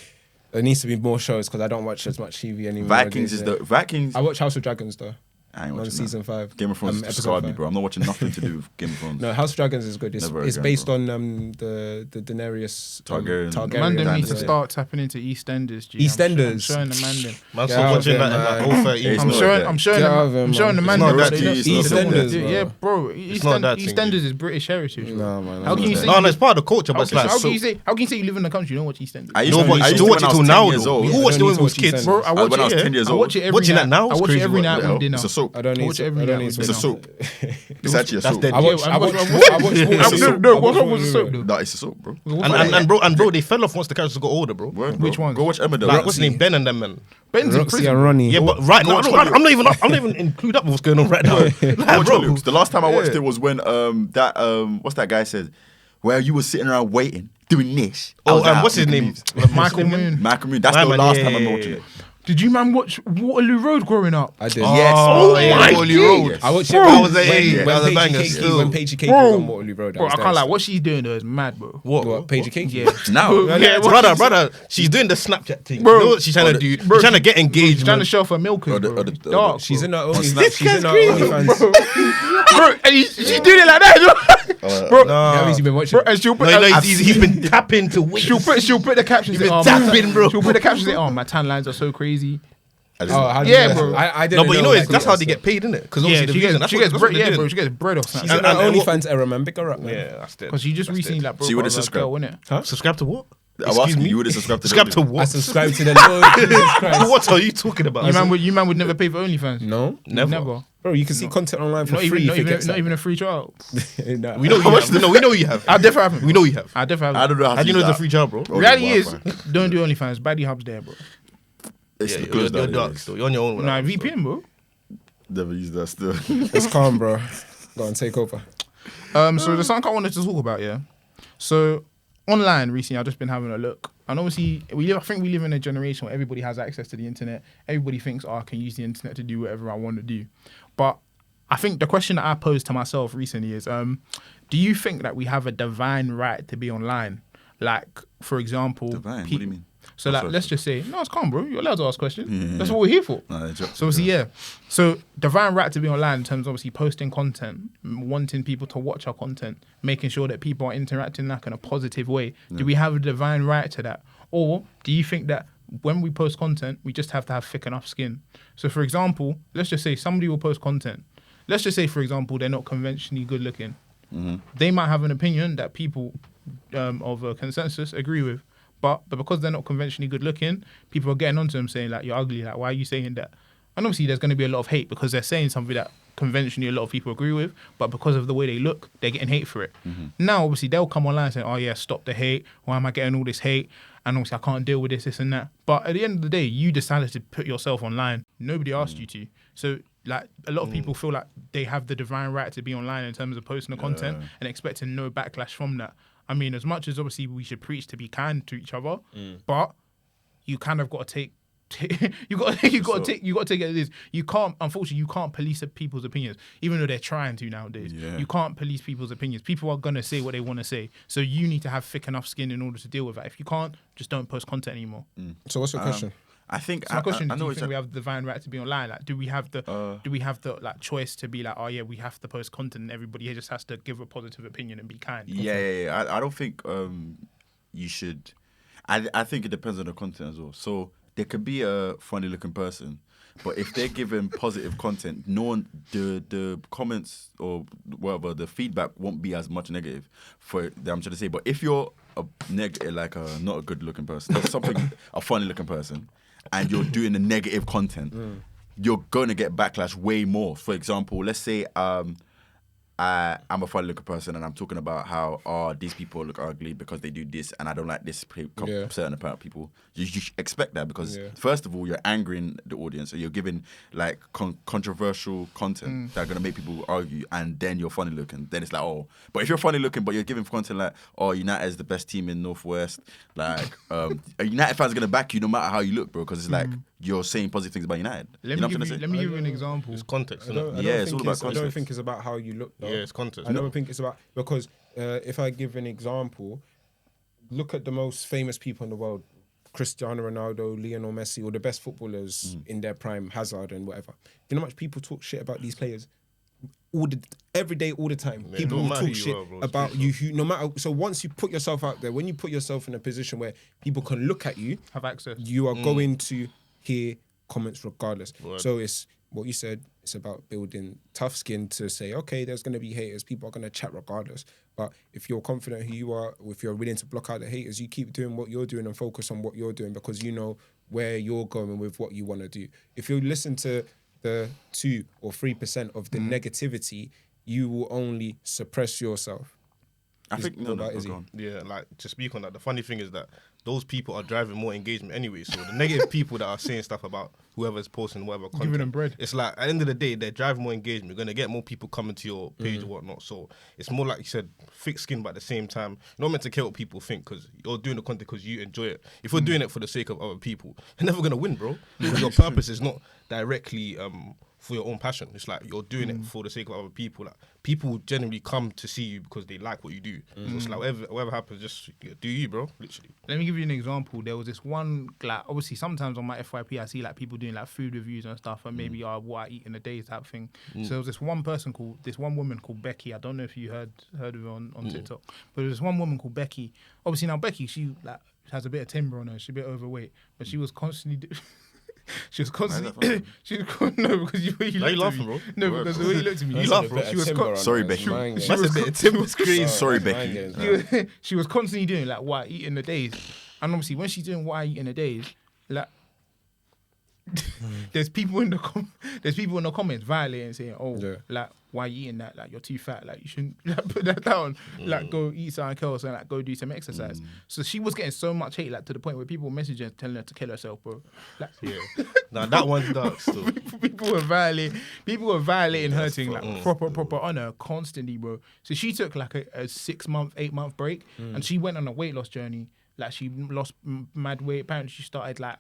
needs to be more shows because I don't watch as much TV anymore. Vikings is nowadays, the Vikings. I watch House of Dragons though. I ain't On watching season that. 5. Game of Thrones episode scarred me, 5. bro. I'm not watching nothing to do with Game of Thrones. No, House of Dragons is good. It's Never it's again, based bro. on the Daenerys Targaryen. Man, them need to Yeah. start tapping into EastEnders. G. EastEnders? I'm showing the man them. Man, Get stop out watching of that there, at man. like 0:30. It's I'm not showing. that. I'm showing Get them. out of here, I'm showing the man. man. It's not them that what they deep, don't- it's they not don't that wanna deep. do. bro. Yeah, bro. not that thing, EastEnders dude. is British heritage. bro. No, man. How can you say? No, it's part of the culture, but it's How like can you say? How can you say you live in the country? You don't watch EastEnders. I used no, to, but I you used still to watch when it I till was now, 10 years though. old. Who Yeah, watched I it don't when need we was to watch kids? EastEnders. Bro, I watch When I was it. 10 years I old. watch it every Watching night. that now I is watch it crazy, every bro. night What with the dinner. hell? It's a soap. I don't I need watch to. it every I don't night need with to. It's a dinner. soap. It's actually a That's soap. dead. I watch. Yeah, I watch. I'm- I watch. No, what was the soap though? No, it's a soap, bro. And bro, they fell off once the characters got older, bro. Word, Which bro. ones? Go watch Emmerdale. Like, what's his name? Ben and them, man. Ben's in Roxy prison. and Ronnie. Yeah, but right now, watch I'm not even included up with what's going on right now. Go Like, watch bro, Hollyoaks. The last time I watched it was when what's that guy said? Where you were sitting around waiting, doing this. I Oh, was like, what's his I'm name? confused. Michael Moon. Michael Moon. That's My the man, last yeah, time I'm yeah, watching yeah. it. Did you man watch Waterloo Road growing up? I did. Yes. Oh yeah. my Waterloo God. Road. I watched it. That was a- when that was a Paige banger Cakey- still. When Paige Cakey Bro. was on Waterloo Road. Bro, I can't lie. What she's doing though is mad, bro. What? Paige Cakey? Yeah. Now. Yeah, brother, she's doing the Snapchat thing. Bro. You know what she's trying to do? bro, She's trying to get She's engaged, trying man. to show off her milkers, bro. the- It's dark, She's bro. in her only. Snapchat. She's in her OnlyFans. Bro, and she's doing it like that, bro. How has you been watching? Bro, and she'll put. No, he's been tapping to witch. She'll put the captions. been in, tapping, bro. She'll put the captions. In, oh, my tan lines are so crazy. Oh, how do Yeah, you bro. I didn't No, but you know like that's that how they stuff. get paid, innit? Because Yeah, obviously the she reason gets. She gets that's what bread. they're Yeah, doing. bro. She gets bread off She's Snapchat. in her and what- OnlyFans era, man. Big her up, man. Yeah, that's dead. Because you just That's recently dead. like broke So you would've up with that subscribed? girl, innit? Subscribe to what? I was asking you would have subscribed to Subscribe to the I what? subscribe to the Lord Jesus Christ. What are you talking about? You man would never pay for OnlyFans. No, Never. bro, you can see content online for Not free. even, if it not gets even a free trial. Nah. We know you have. No, we know you have. I definitely haven't. We know you have. I definitely I haven't. don't know how How do you to know use it's a free job, bro? that. Reality is, Wi-Fi. don't do OnlyFans. Baddie Hub's there, bro. It's Yeah, the you're close down. dark still. You're on your own. with Nah, that, VPN, bro. Never used that still. It's calm, bro. Go and take over. So there's something I wanted to talk about, yeah. So online recently, I've just been having a look, and obviously I think we live in a generation where everybody has access to the internet. Everybody thinks, I can use the internet to do whatever I want to do. But I think the question that I posed to myself recently is, do you think that we have a divine right to be online? Like, for example, Divine? What do you mean? So Oh, like, sorry, let's sorry. just say, no, it's calm, bro. You're allowed to ask questions. Yeah. That's what we're here for. Nah, it's So obviously, yeah. So divine right to be online in terms of obviously posting content, wanting people to watch our content, making sure that people are interacting like in a positive way. Do we have a divine right to that? Or do you think that when we post content, we just have to have thick enough skin? So for example, let's just say somebody will post content. Let's just say, for example, they're not conventionally good looking. Mm-hmm. They might have an opinion that people of a consensus agree with. But because they're not conventionally good looking, people are getting onto them saying like, you're ugly, like why are you saying that? And obviously there's going to be a lot of hate because they're saying something that conventionally a lot of people agree with, but because of the way they look, they're getting hate for it. Now obviously they'll come online saying, oh yeah, stop the hate, why am I getting all this hate? And obviously I can't deal with this and that. But at the end of the day, you decided to put yourself online. Nobody asked you to. So like a lot of people feel like they have the divine right to be online in terms of posting the content and expecting no backlash from that. I mean, as much as obviously we should preach to be kind to each other, but you kind of got to take you got to take it as is. You can't, unfortunately, you can't police people's opinions, even though they're trying to nowadays. Yeah. You can't police people's opinions. People are gonna say what they want to say, so you need to have thick enough skin in order to deal with that. If you can't, just don't post content anymore. So what's your question? I think. So my question: I do know you think we have the divine right to be online? Like, do we have the like choice to be like, oh yeah, we have to post content, and everybody here just has to give a positive opinion and be kind? Yeah. I don't think you should. I think it depends on the content as well. So there could be a funny looking person, but if they're giving positive content, no one the comments or whatever the feedback won't be as much negative for them. I'm trying to say, but if you're a negative, like not a good looking person, a funny looking person, and you're doing the negative content, you're going to get backlash way more. For example, let's say I'm a funny looking person and I'm talking about how these people look ugly because they do this and I don't like this certain amount of people. You should expect that because first of all, you're angering the audience and you're giving like controversial content that are going to make people argue, and then you're funny looking. Then it's like, oh, but if you're funny looking but you're giving content like, oh, United is the best team in Northwest, like a United fan's going to back you no matter how you look, bro, because it's like you're saying positive things about United. Let me give you an example. It's context, isn't it? It's all about context. I don't think it's about how you look, though. Yeah, it's context. I don't think it's about, because if I give an example, look at the most famous people in the world, Cristiano Ronaldo, Lionel Messi, or the best footballers in their prime, Hazard and whatever. You know how much people talk shit about these players? Every day, all the time. Yeah, people no will matter talk who you shit are, bro, about you. No matter. So once you put yourself out there, when you put yourself in a position where people can look at you, Have access. you are going to hear comments regardless. Word. So it's what you said. It's about building tough skin to say, okay, there's going to be haters. People are going to chat regardless. But if you're confident who you are, if you're willing to block out the haters, you keep doing what you're doing and focus on what you're doing because you know where you're going with what you want to do. If you listen to the 2 or 3% of the negativity, you will only suppress yourself. I think go on. Yeah, like to speak on that, the funny thing is that those people are driving more engagement anyway. So the negative people that are saying stuff about whoever's posting whatever content, Giving them bread. it's like at the end of the day, they're driving more engagement. You're gonna get more people coming to your page or whatnot. So it's more like you said, thick skin, but at the same time, you're not meant to care what people think because you're doing the content because you enjoy it. If you're doing it for the sake of other people, you're never gonna win, bro. Because your purpose is not directly for your own passion. It's like you're doing it for the sake of other people. Like people generally come to see you because they like what you do. So it's like whatever happens, just do you, bro. Literally. Let me give you an example. There was this one, like, obviously sometimes on my FYP I see like people doing like food reviews and stuff, and maybe what I eat in a day type thing. So there was this one woman called Becky. I don't know if you heard of her on TikTok, but there was this one woman called Becky. Obviously now Becky, she like has a bit of timber on her. She's a bit overweight, but she was constantly. She was constantly. No, because you Why you laughing, bro? No, because the way you looked at me, You laugh, bro. She was Sorry, Becky. That's a bit of timber screen. Sorry, Becky. she was constantly doing like what I eat in the days, and obviously when she's doing what I eat in the days, like there's people in the comments violating, saying, "Oh, like why you eating that? Like you're too fat. Like you shouldn't like, put that down. Like go eat something else and like go do some exercise." So she was getting so much hate, like to the point where people were messaging her telling her to kill herself, bro. Like, Yeah, now that one's dark still. people were violating her thing, like proper on her constantly, bro. So she took like a 6-month, 8-month break, and she went on a weight loss journey. Like she lost mad weight. Apparently she started like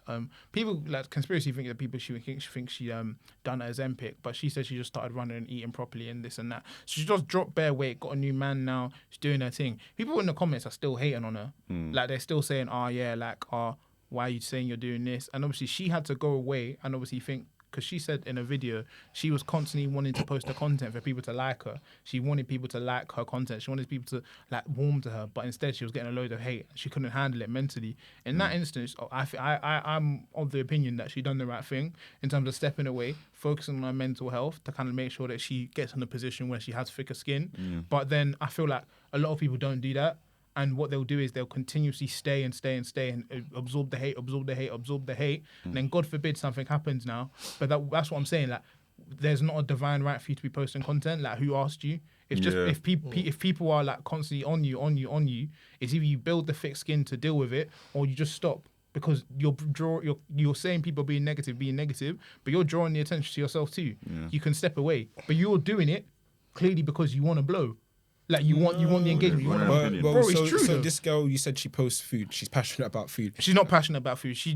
people like conspiracy think that people she thinks she done a Ozempic, but she said she just started running and eating properly and this and that. So she just dropped bare weight, got a new man now. She's doing her thing. People in the comments are still hating on her. Like they're still saying, "Oh yeah, like why are you saying you're doing this?" And obviously she had to go away and obviously think. Because she said in a video, she was constantly wanting to post her content for people to like her. She wanted people to like her content. She wanted people to like warm to her. But instead, she was getting a load of hate. She couldn't handle it mentally. In that instance, I'm of the opinion that she done the right thing in terms of stepping away, focusing on her mental health to kind of make sure that she gets in a position where she has thicker skin. But then I feel like a lot of people don't do that. And what they'll do is they'll continuously stay and absorb the hate. And then God forbid something happens now. But that's what I'm saying. Like, there's not a divine right for you to be posting content. Like, who asked you? If people are like constantly on you, it's either you build the thick skin to deal with it, or you just stop. Because you're saying people being negative, but you're drawing the attention to yourself too. You can step away, but you're doing it clearly because you want to blow. Like you want the engagement. You want Well, to, opinion. Well, bro, so, it's true. so though. this girl, you said she posts food. She's passionate about food. She's not passionate about food. She's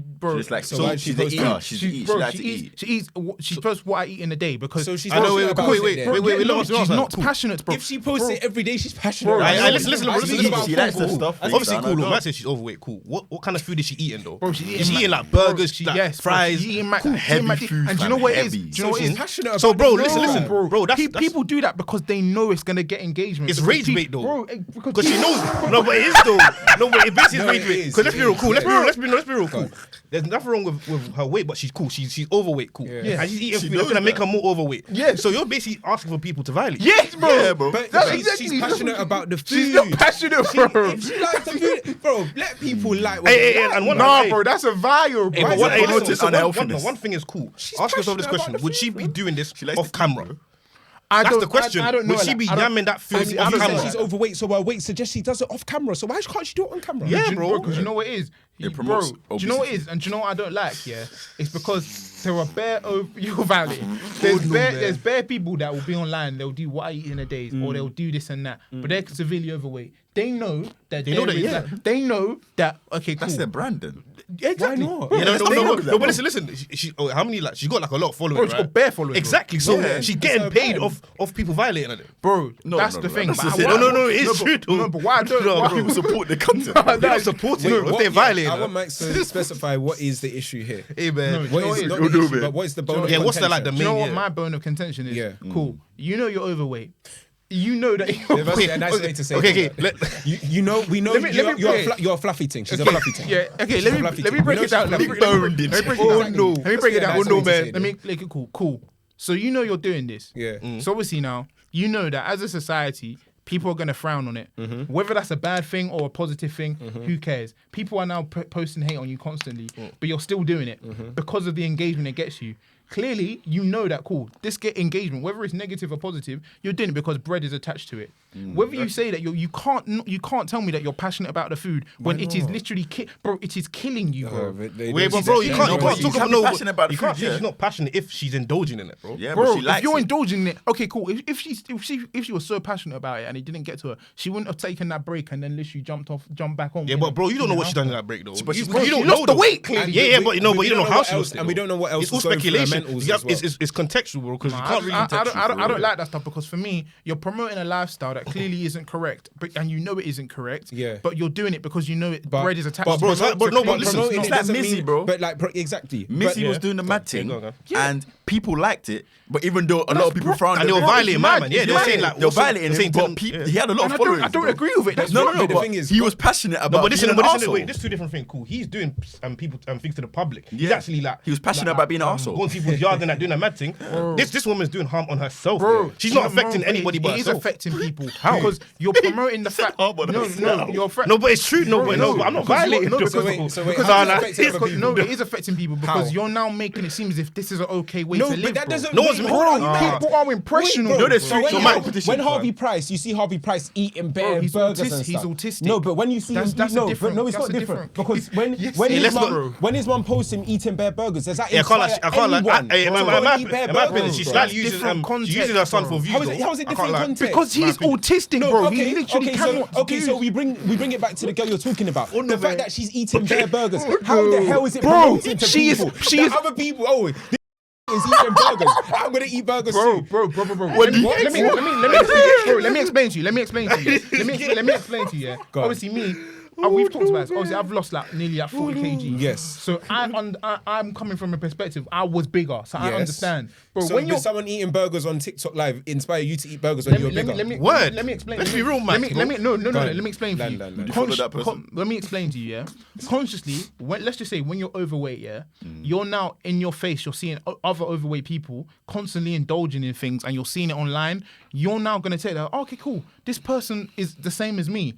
like, So why she's she an eater. posts- She bro, likes she to eat. eats. She posts what I eat in a day because. So she's I know, passionate about wait, it wait, then. wait, wait, no, let me she's ask not that. passionate, bro. If she posts Bro, it every day, she's passionate. Bro, about it. listen, bro, I listen, think listen. about She likes the food. stuff. Obviously, I cool. know. Man says she's overweight. Cool. What kind of food is she eating though? Bro, she's Is she eating like bro, burgers, like yes, bro, fries? she's eating Cool. Heavy food, and do you know fam, what it is? heavy. Do you know what it She's is? passionate about So, bro, the listen, food. bro. That's People do that because they know it's gonna get engagement. It's Because rage pe- bait though. bro. Because she knows. No, but it is though. No, but it basically No, is rage it bait. is, Because let's it be real is, cool. Let's be yeah. real. Let's be real cool. There's nothing wrong with her weight, but she's cool. She's overweight. Cool. Yeah. And she's eating She food that's gonna knows make that. her more overweight. Yeah. So you're basically asking for people to violate. Yes, bro. Yeah, bro. But That's she's exactly- passionate about the food. She's not passionate, bro. If she likes the food, bro, let people like. what Hey, they hey, like. and one Nah, hey, bro, that's a vial, Hey, bro. but what, hey, Why is listen, it listen, unhealthiness? one thing is cool. She's Ask yourself this passionate question: about the would she food, be bro. doing this She likes off to eat, camera? bro. That's the question. I don't know. Would she be yamming that food And off you said camera? she's overweight, so her weight suggests she does it off camera. So why can't she do it on camera? Yeah, Do you- bro. Because you know what it is? It Bro, promotes do you know what it obesity. is? And do you know what I don't like, yeah? It's because there are you're valid. There's bare people that will be online, they'll do what I eat in a day, or they'll do this and that, but they're severely overweight. They know that They know that, there is yeah. they know that, okay, cool. That's their brand then. Exactly. Why not? Bro, Yeah, no, that's no, the no, thing. no, but listen. How many like? She's got like a lot of followers, Bro, she's right? got bare followers, bro. Exactly. So Yeah. she's It's getting her paid brand. off people violating her. Bro, No, that's no, the no, thing. that's but the I- thing. No, it is but- true, though. No, but why I don't... No, why bro. People support the content. No, They're not supporting her. If they're violating I her. want Max to specify what is the issue here. Hey man. No, What you know is what it not is? the You'll do issue, it. but what's the bone of Yeah, what's the, like, the contention? Do you know Yeah. what my bone of contention is? Yeah. Cool. You know you're overweight. You know that you're... That's a nice way to say Okay, it. okay. You know, we know Let me- let me you're, play. you're a fluffy thing. She's a fluffy thing. Yeah, okay, She's let a me fluffy let me thing. break You know it down. she's Let me fluffy. break it Boned down. it. Let me break it Oh, down. no. Let me break it That's down. a nice way to say it, Let me like it cool. So you know you're doing this. Yeah. So obviously now, you know that as a society, people are going to frown on it. Whether that's a bad thing or a positive thing, who cares? People are now posting hate on you constantly, but you're still doing it because of the engagement it gets you. Clearly, you know that, cool, this get engagement, whether it's negative or positive, you're doing it because bread is attached to it. Whether you say that you can't tell me that you're passionate about the food when it is literally, bro, it is killing you, bro. Wait, but bro, you can't but talk you about can't be passionate about the You can't food, say yeah. she's not passionate if she's indulging in it, bro. Yeah, Bro, but she if likes you're it. indulging in it, okay, cool. If she was so passionate about it and it didn't get to her, she wouldn't have taken that break and then literally jumped back on. Yeah, but bro, you don't know what she's done in that break though. But you, she you don't lost know the though. weight, clearly. Yeah, yeah, but you know, we you don't know don't how know she what lost else- it. and we though. don't know what else It's all was going through her speculation. mentals You as have- well. It's contextual, bro, because you can't really. I contextual, don't like that stuff because for me, you're promoting a lifestyle that clearly isn't correct, and you know it isn't correct. Yeah. But you're doing it because you know it. But- bread is attached. but to bro, it. it's like- but no, but clearly listen, promoting it's it not. like doesn't Missy, mean- bro. But like, exactly. Missy But- was doing the mad thing, go on. and people liked it. But even though a lot of people frowned, And they were at it, violating my man. Yeah, It's they were mad. saying like, they were violating saying him. tell But him- he had a lot And of followers. I don't agree with it. That's No, not- no, the but thing is- he was passionate about. No, but listen, being an wait, arsehole. this is two different things. Cool, he's doing people things to the public. He's Yeah. actually like He was passionate about being an arsehole. going to people's yard and like doing a mad thing. This woman's doing harm on herself. Bro, She's not no, affecting but anybody but it is herself. affecting people. How? Because you're promoting the fact. harm on No, herself. you're No, but it's true. No, but I'm not violating. No, though. because- So wait, because- how is it nah, affecting it's other because- no, people? it is affecting people because How? you're now making it seem as if this is an okay way No, to live. but that bro. doesn't. No one's- wait, Bro, hold on, people are impressionable. Wait, bro. No, there's So free- when, so you- my competition, when fam. Harvey Price, you see Harvey Price eating bare he's burgers autistic- and he's stuff. autistic. No, but when you see That's- him, that's a no, but different- no, it's that's not a different different- because when Yes, when hey, his let's mum not- when his mum posts him eating bare burgers, does that Yeah, I can't inspire lie. I can't lie. anyone Hey, to my go and man, eat bare in my opinion, burgers, she bro? slightly Different uses she context, uses her son bro. for views. How is it though. I different can't lie. context? Because he's autistic, No, bro. okay, He literally okay, cannot. so we bring it back to the girl you're talking about. Oh, no, The fact man. that she's eating bare burgers. How the hell is it Bro, promoted to she is- people? she that is- other people. Oh, this is eating burgers. I'm gonna eat burgers Bro, too. bro. What? Let me explain to you. Let me explain to you. Let me explain to you. Yeah. Go on. Obviously, me. We've talked about this. Obviously, I've lost like nearly like 40 kg. Yes. So I'm coming from a perspective. I was bigger, so I Yes. understand. But So when did you're someone eating burgers on TikTok Live inspire you to eat burgers when you were bigger? Word. Let me explain. Let's let be me- real, let Max, me, let me, no, Go on. let me explain for Land, you. land, land. You follow that person? Let me explain to you, yeah. Consciously, let's just say when you're overweight, yeah, you're now in your face, you're seeing other overweight people constantly indulging in things and you're seeing it online. You're now going to take that, okay, cool. This person is the same as me.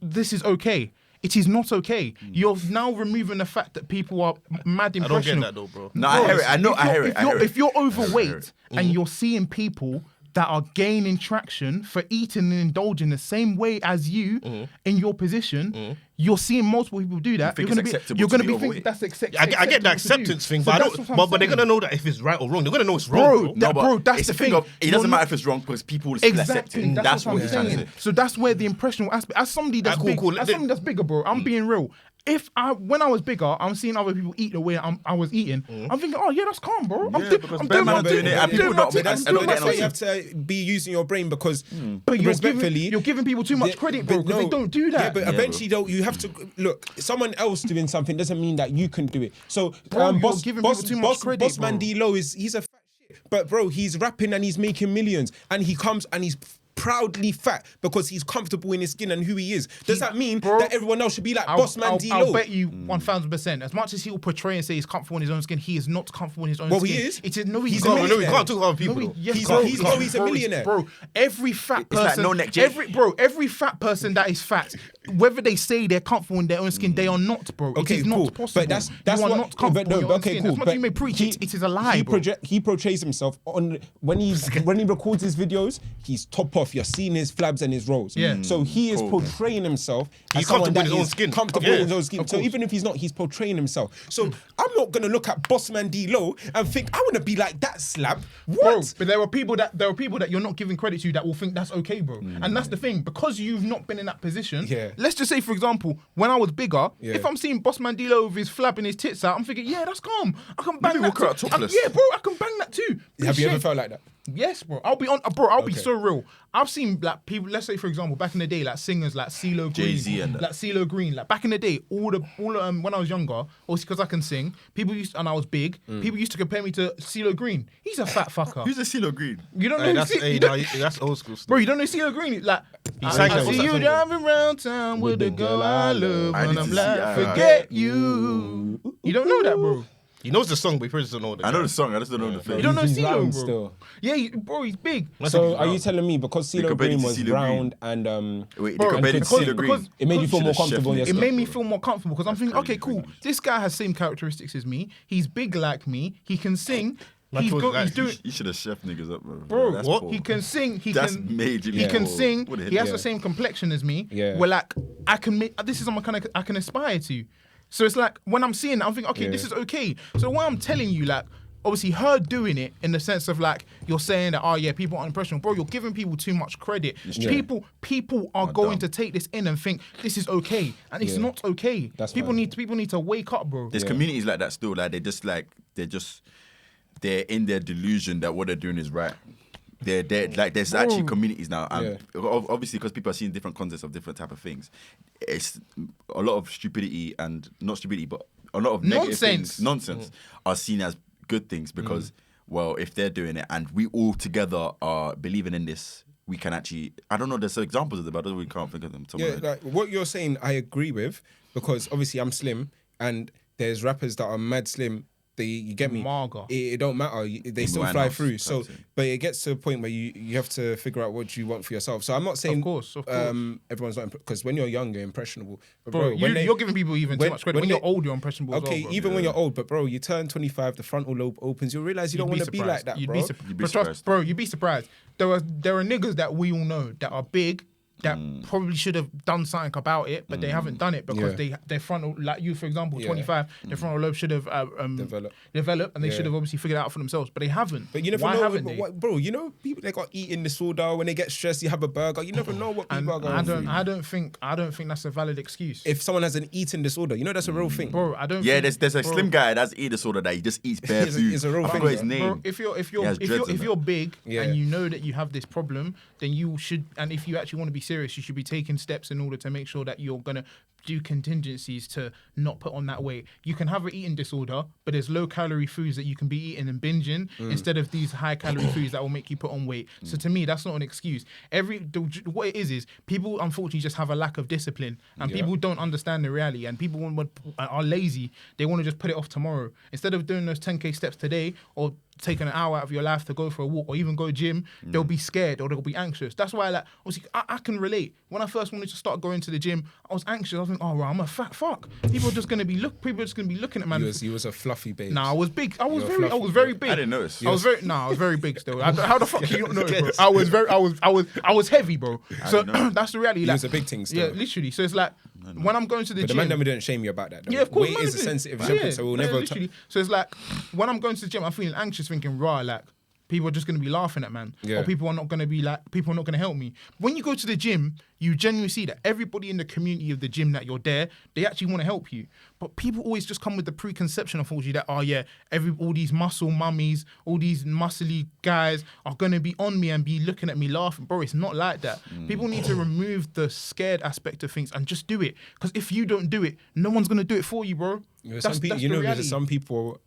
This is okay. It is not okay. You're now removing the fact that people are mad I don't impressionable. get that though, bro. No, I hear it. I know. I hear it. I hear it. If you're I hear overweight it. and you're seeing people that are gaining traction for eating and indulging the same way as you in your position, you're seeing multiple people do that. You You're think gonna it's be, you're gonna be acceptable to thinking eat that's acceptable. I get the acceptance thing, but but they're gonna know that if it's right or wrong. They're gonna know it's wrong. Bro, that's it's the thing thing. of it doesn't matter if it's wrong because people will still accept it. That's what he's trying to say. So that's where the impressionable aspect. As somebody that's big, as somebody that's bigger, bro. I'm being real. When I was bigger, I'm seeing other people eat the way I was eating. I'm thinking, oh yeah, that's calm, bro. I'm doing my thing. That's why you have to be using your brain because, but respectfully, you're giving people too much credit, bro. Because they don't do that. Yeah, but eventually, though, you have to look. Someone else doing something doesn't mean that you can do it. So, you're giving people too much credit, Bossman D-Lo he's a fat shit, but bro, he's rapping and he's making millions, and he comes and he's proudly fat because he's comfortable in his skin and who he is. Does that mean that everyone else should be like Bossman D-Lo? I'll bet you 1,000%. As much as he will portray and say he's comfortable in his own skin, he is not comfortable in his own skin. Well, he is. He's a millionaire. No, we can't talk about people. He's a millionaire. Bro, every fat It's like person, no neck Jake. every fat person that is fat, whether they say they're comfortable in their own skin, they are not, bro. Okay, it is cool. not possible. But that's you are what, not comfortable in your own skin. As much as you may preach it, it is a lie, bro. He portrays himself on when he records his videos. He's top off. You're seeing his flabs and his rolls. Yeah. So he is portraying himself as He's someone comfortable that in his own is skin. comfortable in his own skin. So even if he's not, he's portraying himself. So I'm not gonna look at Bossman D-Lo and think I want to be like that slab. What? Bro, but there are people that you're not giving credit to that will think that's okay, bro. And that's the thing, because you've not been in that position. Yeah. Let's just say, for example, when I was bigger, Yeah. if I'm seeing Bossman D-Lo with his flab and his tits out, I'm thinking, yeah, that's calm. I can bang Maybe that. walk out topless. Yeah, bro, I can bang that too. Have you ever Shit. felt like that? Yes, bro. I'll be so real. I've seen like people. Let's say, for example, back in the day, like singers like CeeLo Green, Jay-Z and that. like CeeLo Green. Like back in the day, all the when I was younger, also because I can sing, and I was big. People used to compare me to CeeLo Green. He's a fat fucker. Who's a CeeLo Green? You don't know? That's old school stuff. Bro, you don't know CeeLo Green? Like, sang I that. see What's you that driving around town with a girl I love, I and need I'm to like, see- forget you. You don't know that, bro. He knows the song, but he probably doesn't know the I know guy. the song. I just don't know the film. You don't know He's CeeLo, round bro. still. Yeah, bro, he's big. So are you telling me because CeeLo compared Green to was CeeLo round and Wait, Bro, they compared it to because- CeeLo Green. because- it made you feel more Should've comfortable in chef your It skin? made me feel more comfortable because I'm thinking, okay, cool. This guy has same characteristics as me. He's big like me. He can sing. He's doing. You should have chef niggas up, bro. Bro, That's what? poor. He can sing. He That's can. major. He can sing. What a hit. He has Yeah. the same complexion as me. Yeah. Where like I can make. This is someone I can aspire to. So it's like when I'm seeing that, I'm thinking, okay, Yeah. this is okay. So when I'm telling you, like, obviously her doing it in the sense of like you're saying that, oh yeah, people aren't impressionable, bro. You're giving people too much credit. true. People are going to take this in and think this is okay, and it's Yeah. not okay. That's people fine. need to wake up, bro. There's communities like that still. They're in their delusion that what they're doing is right. They're like there's actually communities now. And obviously, because people are seeing different concepts of different type of things, it's a lot of stupidity and not stupidity, but a lot of negative nonsense are seen as good things because, well, if they're doing it and we all together are believing in this, we can actually. I don't know. There's examples of them, but we can't think of them. Yeah, like what you're saying, I agree with because obviously I'm slim and there's rappers that are mad slim. You get me? Marga. It don't matter. They still fly Winehouse through. So, type thing. but it gets to a point where you have to figure out what you want for yourself. So I'm not saying Of course. everyone's not because when you're young you're impressionable. But Bro, you're giving people even too much credit. When you're old, you're impressionable. Okay, as well, bro. even when you're old, but bro, you turn 25, the frontal lobe opens. You'll realize you don't want to be like that, bro. You'd be surprised. Bro, you'd be surprised. There are niggas that we all know that are big that probably should have done something about it, but they haven't done it because their frontal, like you for example, 25, their frontal lobe should have developed, and they should have obviously figured it out for themselves, but they haven't. But you never Why know, haven't they? bro. You know, people they got eating disorder. When they get stressed, you have a burger. You never know what people are going through. I don't think that's a valid excuse. If someone has an eating disorder, you know that's a real thing. Bro, I don't. Yeah, think, there's a bro, slim guy that's eating disorder that he just eats bare food. It's a real I thing, forgot his bro. name. Bro, if He has dreads and you're that. big Yeah. and you know that you have this problem, then you should, and if you actually want to be serious, you should be taking steps in order to make sure that you're gonna do contingencies to not put on that weight. You can have an eating disorder, but there's low calorie foods that you can be eating and binging instead of these high calorie foods that will make you put on weight. So to me, that's not an excuse. What it is people unfortunately just have a lack of discipline, and people don't understand the reality, and people are lazy. They want to just put it off tomorrow instead of doing those 10K steps today or taking an hour out of your life to go for a walk or even go gym, they'll be scared or they'll be anxious. That's why, like, obviously, I can relate. When I first wanted to start going to the gym, I was anxious. I was thinking, oh, right, I'm a fat fuck. People are just gonna be looking at man. You was a fluffy babe. Nah, I was big. I was very big. I didn't notice. I was very big still. How the fuck can you not know, bro? I was heavy, bro. So that's the reality. He Like, was a big thing still. yeah, literally. So it's like when I'm going to the But the gym. man didn't shame you about that. Though. Yeah, of course. Weight man, is a innit? sensitive Yeah, subject, so we'll never. literally. So it's like when I'm going to the gym, I'm feeling anxious, thinking, raw, like people are just going to be laughing at man, Yeah. or people are not going to help me. When you go to the gym, you genuinely see that everybody in the community of the gym that you're there, they actually want to help you. But people always just come with the preconception, unfortunately, that all these muscle mummies, all these muscly guys are going to be on me and be looking at me laughing. Bro, it's not like that. People need to remove the scared aspect of things and just do it. Because if you don't do it, no one's going to do it for you, bro. That's the reality. There's some people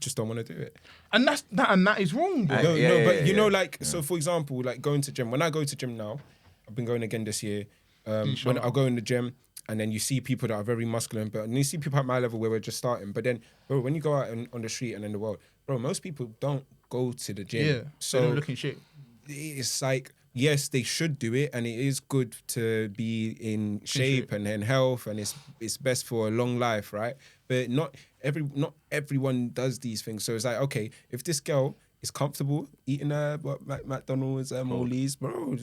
just don't want to do it. And that is wrong, bro. So for example, like going to gym. When I go to gym now, I've been going again this year. When I go in the gym, and then you see people that are very muscular, and you see people at my level where we're just starting. But then, bro, when you go out on the street and in the world, bro, most people don't go to the gym. Yeah, so they don't look in shape. It's like, yes, they should do it, and it is good to be in shape and in health, and it's best for a long life, right? But not everyone does these things. So it's like, okay, if this girl is comfortable eating McDonald's, Molly's, bro.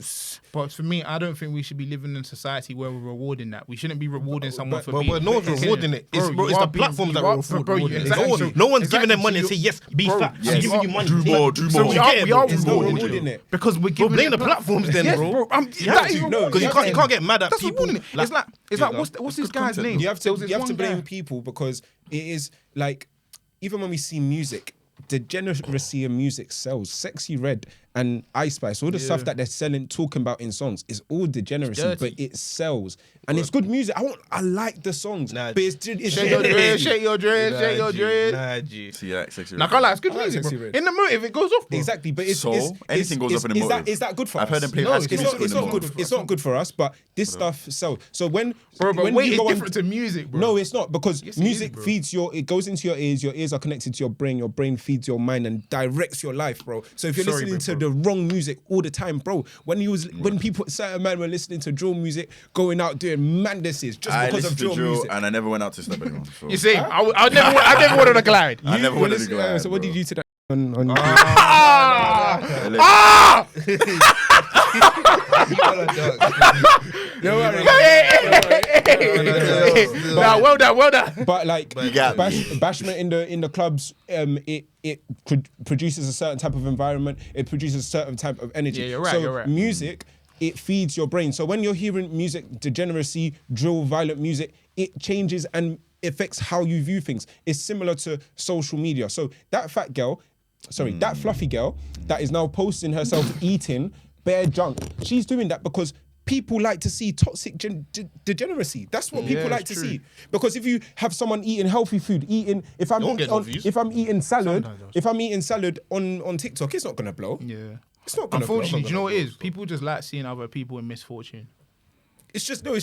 But for me, I don't think we should be living in a society where we're rewarding that. We shouldn't be rewarding someone for being... But no one's rewarding it. It's the platforms that are rewarding it. No one's giving them money and say, yes, be fat. I'm giving you money. Do more. So we are rewarding it. Because we're giving... Blame the platforms then, bro. Because you can't get mad at people. It's like, what's this guy's name? You have to blame people because it is like, even when we see music, degeneracy in music sells. Sexy Red and Ice Spice, all the stuff that they're selling, talking about in songs, is all degeneracy, but it sells. And it's good music. I like the songs, but it's shake your dread, shake your dread, shake your dread. See that Sexy Red. Like, I like, it's good music, bro. In the motive, it goes off, bro. Exactly, but anything goes off in the motive. Is that good for us? I've heard them play. No, it's not good. It's not good for us. But this stuff sells. So when weight is different to music, bro. No, it's not, because music feeds it goes into your ears are connected to your brain feeds your mind and directs your life, bro. So if you're listening to the wrong music all the time, bro, when certain men were listening to drill music, going out doing madnesses just because of drill music, and I never went out to step anyone. So. You see, I never wanted to glide. I never wanted to glide. So what did you do to that? On Don't worry. Well done. But like bashment in the clubs, it produces a certain type of environment. It produces a certain type of energy. Yeah, you're right. Music, it feeds your brain. So when you're hearing music, degeneracy, drill, violent music, it changes and affects how you view things. It's similar to social media. So that that fluffy girl that is now posting herself eating bare junk, she's doing that because people like to see toxic degeneracy. That's what people like to see. Because if you have someone eating healthy food, if I'm eating salad on TikTok, it's not gonna blow. Yeah. It's not gonna blow. Unfortunately, do you know what it is? People just like seeing other people in misfortune. It's just I'll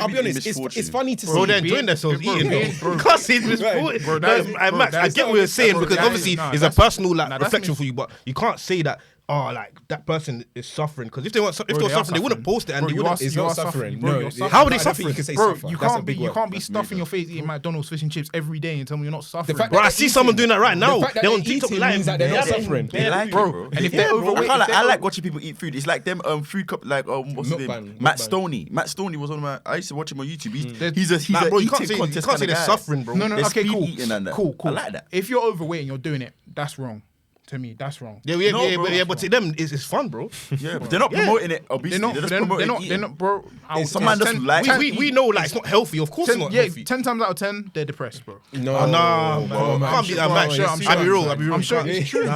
be honest, it's funny to see. Bro, they're enjoying themselves eating, though. You can't say this. Max, I get what you're saying, because obviously it's a personal reflection for you, but you can't say that, that person is suffering, because if they were suffering, they wouldn't post it, and they wouldn't. It's not suffering. No, how are they suffering? You can say bro, suffer. you can't be stuffing your face eating McDonald's fish and chips every day and tell me you're not suffering. Bro, I see someone doing that right now. They're on TikTok live. live. They're not suffering. They like bro. And if they're overweight, I like watching people eat food. It's like them food cup, like what's his name? Matt Stoney. Matt Stoney was one of my. I used to watch him on YouTube. He's a eating contest. You can't say they're suffering, bro. No, okay, cool. Cool. I like that. If you're overweight and you're doing it, that's wrong. To me, that's wrong. But to them, it's fun, bro. Yeah, but they're not promoting it. Obesity. They're not, bro. Some man just like. We know, like, it's not healthy. Of course, it's not healthy. 10 times out of 10, they're depressed, bro. No, can't be that much. I'll be real. I'm sure it's true. Wait.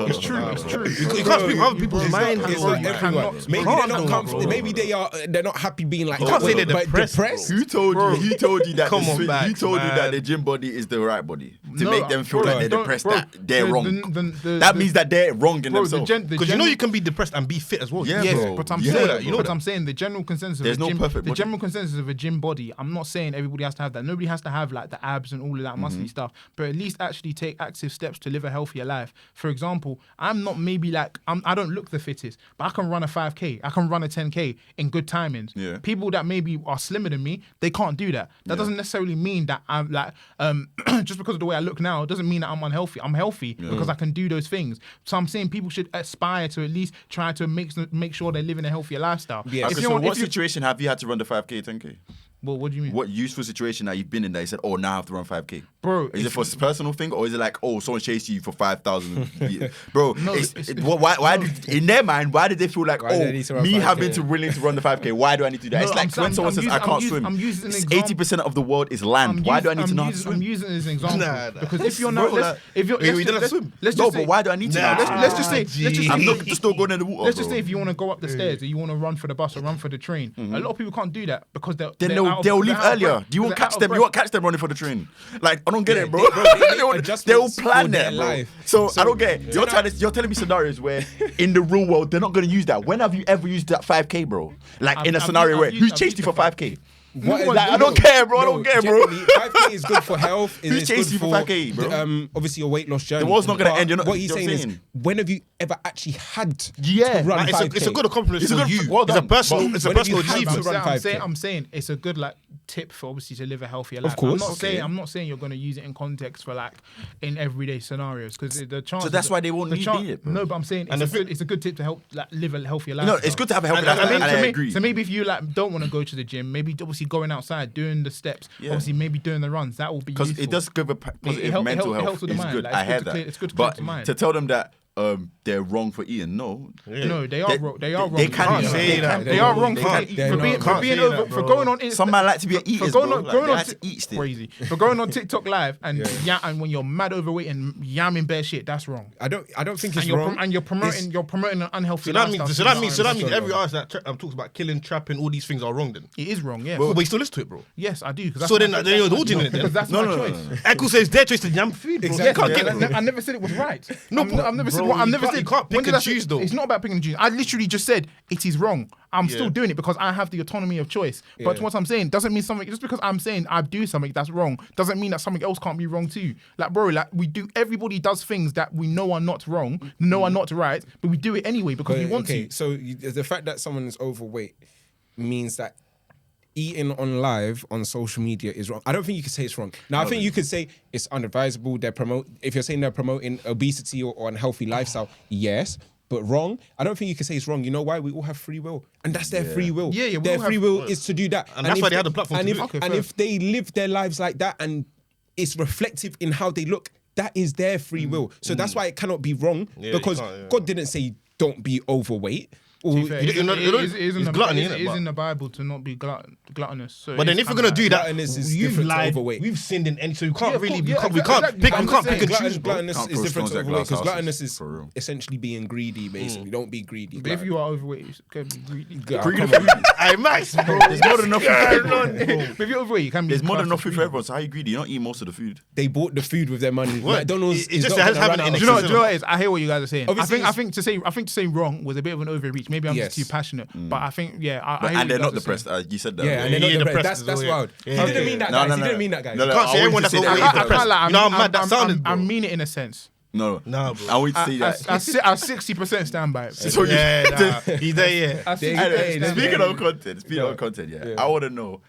It's true. You can't speak other people's mind. It's not everyone. Maybe they're not comfortable. Maybe they're not happy being like. You can't say they're depressed. Who told you? He told you that. Come on, he told you that the gym body is the right body to make them feel like they're depressed. That they're wrong. That means that they're wrong in themselves. Because you know you can be depressed and be fit as well. Yeah, Yes, bro. but I'm Yeah, saying bro. you know what I'm saying. The general consensus There's of a no gym, perfect the body. general consensus of a gym body. I'm not saying everybody has to have that. Nobody has to have like the abs and all of that muscly stuff. But at least actually take active steps to live a healthier life. For example, I'm not maybe like I don't look the fittest, but I can run a 5K. I can run a 10K in good timings. Yeah. People that maybe are slimmer than me, they can't do that. That doesn't necessarily mean that I'm like just because of the way I look now, it doesn't mean that I'm unhealthy. I'm healthy because I can do those things. So I'm saying people should aspire to at least try to make sure they're living a healthier lifestyle. Yeah. Okay, so what situation have you had to run the 5K, 10K? Well, what do you mean? What useful situation that you've been in that you said, oh, now I have to run 5K? Bro, Is it for a personal thing or is it like, oh, someone chased you for 5,000? Bro, No, why did, in their mind, why did they feel like, Why do oh, they need to run me 5K? having to willing to run the 5K, why do I need to do that? No, It's like I'm when someone says, I can't swim. I'm using an example. 80% of the world is land. Why do I need to know how to swim? I'm using it as an example Nah. because if you're Bro, not, like- if you're, Wait, we didn't let's swim. just No, say, but why do I need to know? let's just say, I'm not just still going in the water. let's just bro. say if you want to go up the stairs or you want to run for the bus or run for the train, a lot of people can't do that because Then they're they'll leave earlier. Do you want catch them? You won't catch them running for the train. Like I don't get it, bro. They'll adjustments plan for that, their bro. life. So I don't get it. You're telling me scenarios where in the real world they're not going to use that. When have you ever used that 5K, bro? Like in a I've scenario used- where I've who's used chased you for the 5K? What Like, I don't care, bro. I don't care, bro. Generally, 5K is good for health. Who's It's chasing good you for 5K, bro? Obviously, your weight loss journey. The world's not gonna But end, you're not- What he's you know what saying I'm is, saying? when have you ever actually had Yeah. to run Like, 5K? it's a good accomplishment It's a for good- you. well It's a done. personal. But It's a when have you personal had achievement. to run 5K? I'm saying it's a good like tip for obviously to live a healthier life. course. I'm not saying you're going to use it in context for like in everyday scenarios because the chance. So that's why they won't need it, bro. No, but I'm saying And it's a good tip to help like live a healthier life. No, it's good to have a healthy And- lifestyle, and and I agree. So maybe if you like don't want to go to the gym, maybe obviously going outside, doing the steps, Yeah. obviously maybe doing the runs, that will be Because useful. it does give a positive help- mental it helps health. with the It's mind. good. Like, I it's hear good to that. clear- it's good to clear But the mind. to tell them that they're wrong for eating, no. No, they are wrong. They are wrong. They can't Yeah. say that. They are wrong They for can't- they're not. for being say over that, for bro. going on. Insta- Some man like to be an for eaters, going bro. on, Like, going they on like to Tik- eat still. crazy for going on TikTok live and and when you're mad overweight and yamming bare shit, that's wrong. I don't think And it's you're wrong. you're promoting an unhealthy So that lifestyle. means Sorry, every bro. artist that talks about killing, trapping, all these things are wrong. Then, it is wrong. Yeah. but you still listen to it, bro. Yes, I do. 'Cause that's So then my- you're that's my- indulging in it then? because that's No, my no, no, choice. Echo says their choice to yam food, bro. Exactly. You can't Yeah, get it. I never said it was right. No, I've never said. bro, What, I've you never can't- said. you can't when pick did and I say- choose, though. It's not about picking and choose. I literally just said it is wrong. I'm still doing it because I have the autonomy of choice. But Yeah. what I'm saying doesn't mean something. Just because I'm saying I do something that's wrong doesn't mean that something else can't be wrong too. Like bro, like we do. Everybody does things that we know are not wrong, know are not right, but we do it anyway because we want to. So the fact that someone is overweight means that eating on live on social media is wrong. I don't think you could say it's wrong. Now, I think you could say it's unadvisable. If you're saying they're promoting obesity or unhealthy lifestyle, yes. But wrong, I don't think you can say it's wrong. You know why? We all have free will. And that's their free will. Yeah, we Their all free have- will is to do that. And that's why they have the platform and to if, do it. Okay, and fair. if they live their lives like that and it's reflective in how they look, that is their free will. So that's why it cannot be wrong Yeah, because you can't, yeah. God didn't say don't be overweight. Or, To be fair, You don't- it you don't- is in it's the- gluttony, it innit, is but- in the Bible to not be gluttonous. So But then it if is we're gonna kinda do like- that, Gluttonous is you've different to lied, overweight. we've sinned in any, so you Yeah, can't of really, course, we yeah, can't, we exactly. can't pick, I'm we can't just pick and saying, choose, bro. Gluttonous Can't is throw different stones to at overweight glass because houses, gluttonous is for real. essentially being greedy, basically. Don't be greedy. But if you are overweight, you can be greedy. Come on. Hey, Max, bro. There's more than enough food for everyone. But if you're overweight, you can be. There's more than enough classed food as for everyone. So how you greedy? You don't eat most of the food. They bought the food with their money. What? McDonald's It's is just not they gonna have run it out in of Do you know? food. Do you know what it is? I hear what you guys are saying. Obviously, I think to say wrong was a bit of an overreach. Maybe I'm Yes. just too passionate. But I think I hear And what they're you not guys are depressed. saying. You said that. Yeah, and they're Yeah, not the depressed. press That's is all, wild. yeah. He didn't mean that, No, guys. no, He no. didn't mean that, guys. No, no, You can't I say everyone want that's you to say overweight that. is depressed. I'm You know how mad that sounded, I bro. mean it in a sense. No, Nah, bro. I want you to say that. I 60% stand by it. So you- Yeah, nah, he's there, yeah. I 60% Anyway, stand by speaking it. of content, I want to know.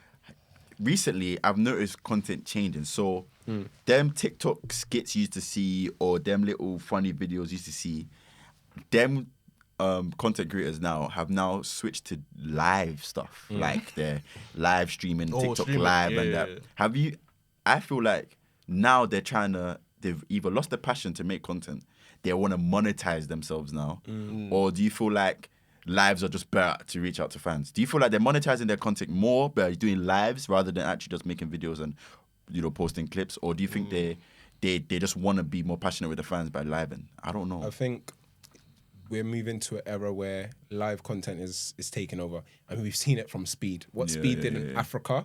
Recently, I've noticed content changing. So, them TikTok skits you used to see, or them little funny videos you used to see, them content creators have now switched to live stuff, like they're live streaming TikTok streaming. live Yeah, and yeah, that. yeah. Have you? I feel like now they've either lost the passion to make content, they want to monetize themselves now, or do you feel like lives are just better to reach out to fans? Do you feel like they're monetizing their content more by doing lives rather than actually just making videos and posting clips, or do you think they just want to be more passionate with the fans by living? I don't know. I think we're moving to an era where live content is taking over. I mean, we've seen it from Speed. What Speed did in Africa,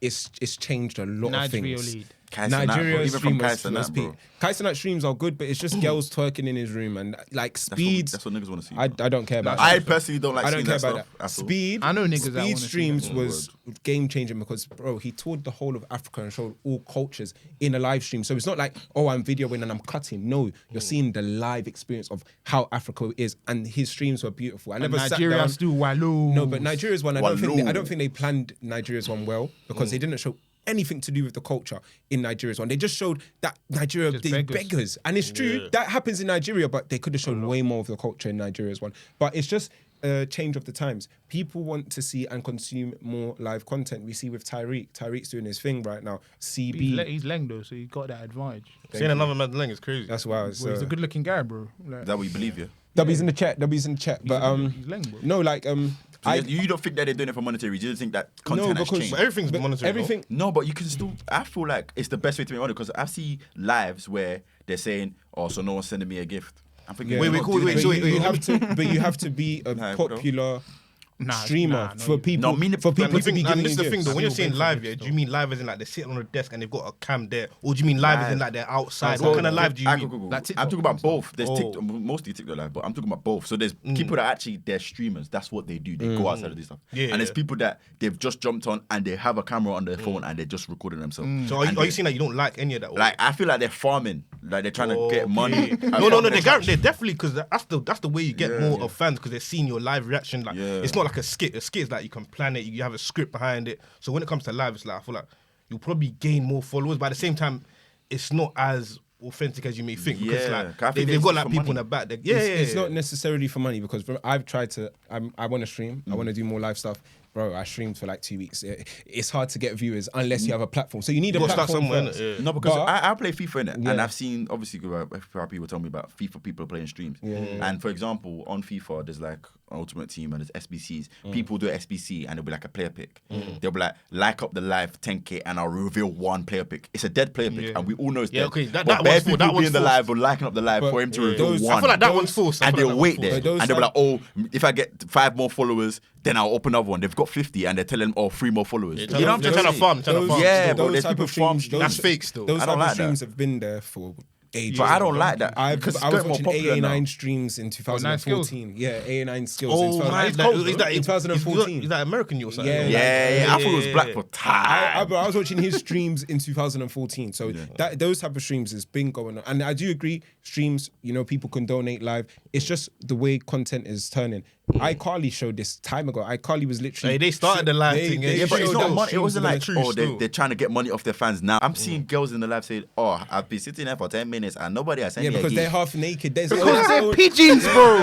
it's changed a lot of Nigeria things. lead. Nigeria even stream from was Kaisenat, peak. bro. Kaisenat streams are good, but it's just girls twerking in his room and like Speed. That's what niggas want to see. I don't care about I that. personally don't like I seeing don't care that about stuff that. at all. Speed. I know niggas that Speed wanna see streams that. was game changing because, bro, he toured the whole of Africa and showed all cultures in a live stream. So it's not like, oh, I'm videoing and I'm cutting. No, you're seeing the live experience of how Africa is, and his streams were beautiful. I never sat Nigeria down. still wallow. No, but Nigeria's one. I don't Wallow. think they planned Nigeria's one well because they didn't show anything to do with the culture in Nigeria's one. They just showed that Nigeria Just is beggars. beggars. And it's true, that happens in Nigeria, but they could have shown way more of the culture in Nigeria's one. But it's just a change of the times. People want to see and consume more live content. We see with Tyreek. Tyreek's doing his thing right now. CB. He's leng though, so he got that advantage. Seeing another man's length is crazy. That's why I was... Well, he's a good looking guy, bro. Like, Is that what you believe, yeah? W's in the chat. W's in the chat. But he's leng, bro. no, like So you don't think that they're doing it for monetary? You don't think that content has because changed? But everything's monetary. everything. No, but you can still. I feel like it's the best way to make money because I see lives where they're saying, "Oh, so no one's sending me a gift." I'm thinking, Yeah. Wait, "You're not cool, doing wait, that." so you have to, but you have to be a Nah, bro. popular Nah, streamer no, for you- people. No, I mean, for and people And to the thing, be and giving this is you the thing gifts. though, when you're People saying pay for live, it yeah, do still. you mean live as in like they're sitting on a desk and they've got a cam there? Or do you mean live as in like they're outside? So What kind of live do you mean? I'm Like TikTok talking about both. There's Oh. TikTok, mostly TikTok live, but I'm talking about both. So there's people that actually they're streamers. That's what they do. They go outside of this stuff. Yeah, and there's yeah. people that they've just jumped on and they have a camera on their phone and they're just recording themselves. So are And you they- saying that you don't like any of that? Or- like I feel like they're farming, like they're trying to get money. Okay. No, they're definitely because that's the way you get more of fans because they're seeing your live reaction. Like it's not like a skit. A skit is like you can plan it, you have a script behind it. So when it comes to live, it's like I feel like you'll probably gain more followers, but at the same time, it's not as authentic as you may think because Yeah, like 'cause I think they've it's got just like for people in money. the back. It's not necessarily for money because I've tried to. I want to stream. I want to do more live stuff. Bro, I streamed for like 2 weeks. It's hard to get viewers unless you have a platform. So you need a You gotta start platform somewhere, first. innit? Yeah. No, because But- I play FIFA in it, and Yeah. I've seen obviously people tell me about FIFA people playing streams. And for example, on FIFA, there's like Ultimate Team and there's SBCs. People do SBC and it'll be like a player pick. They'll be like up the live 10K and I'll reveal one player pick. It's a dead player pick, Yeah. and we all know it's Yeah, dead. okay, that But one's bare full, people that be one's in the full. live or liking up the live But- for him to yeah. reveal Those- one. I feel like that one's forced. I and feel they'll like that wait one's there, But those and they'll be like, type- "Oh, if I get 5 more followers, then I'll open another one." They've got 50, and they're telling them, "Oh, 3 more followers." Yeah, You know what I'm they're trying trying to to farm. say? They're trying to farm. Yeah, bro, those there's type people of farm streams, streams. That's fake still. Those I type don't of like that. streams have been there for ages. But I don't like that. I because was it's more watching popular now. AA9 streams in 2014. Yeah, AA9 skills in Oh my! 2014. Is that American you or something? Yeah, Yeah, I thought it was black for time. I was watching his streams in 2014. So those type of streams has been going on. And I do agree, streams, people can donate live. It's just the way content is turning. iCarly showed this time ago. iCarly was literally... Hey, they started the live thing. they Yeah, but it's showed not those money. It streams wasn't in like, the- true oh, still. they're trying to get money off their fans now. I'm seeing girls in the live say, "Oh, I've been sitting there for 10 minutes and nobody has sent Yeah, me a because they're gift." half naked. There's Because they're pigeons, bro.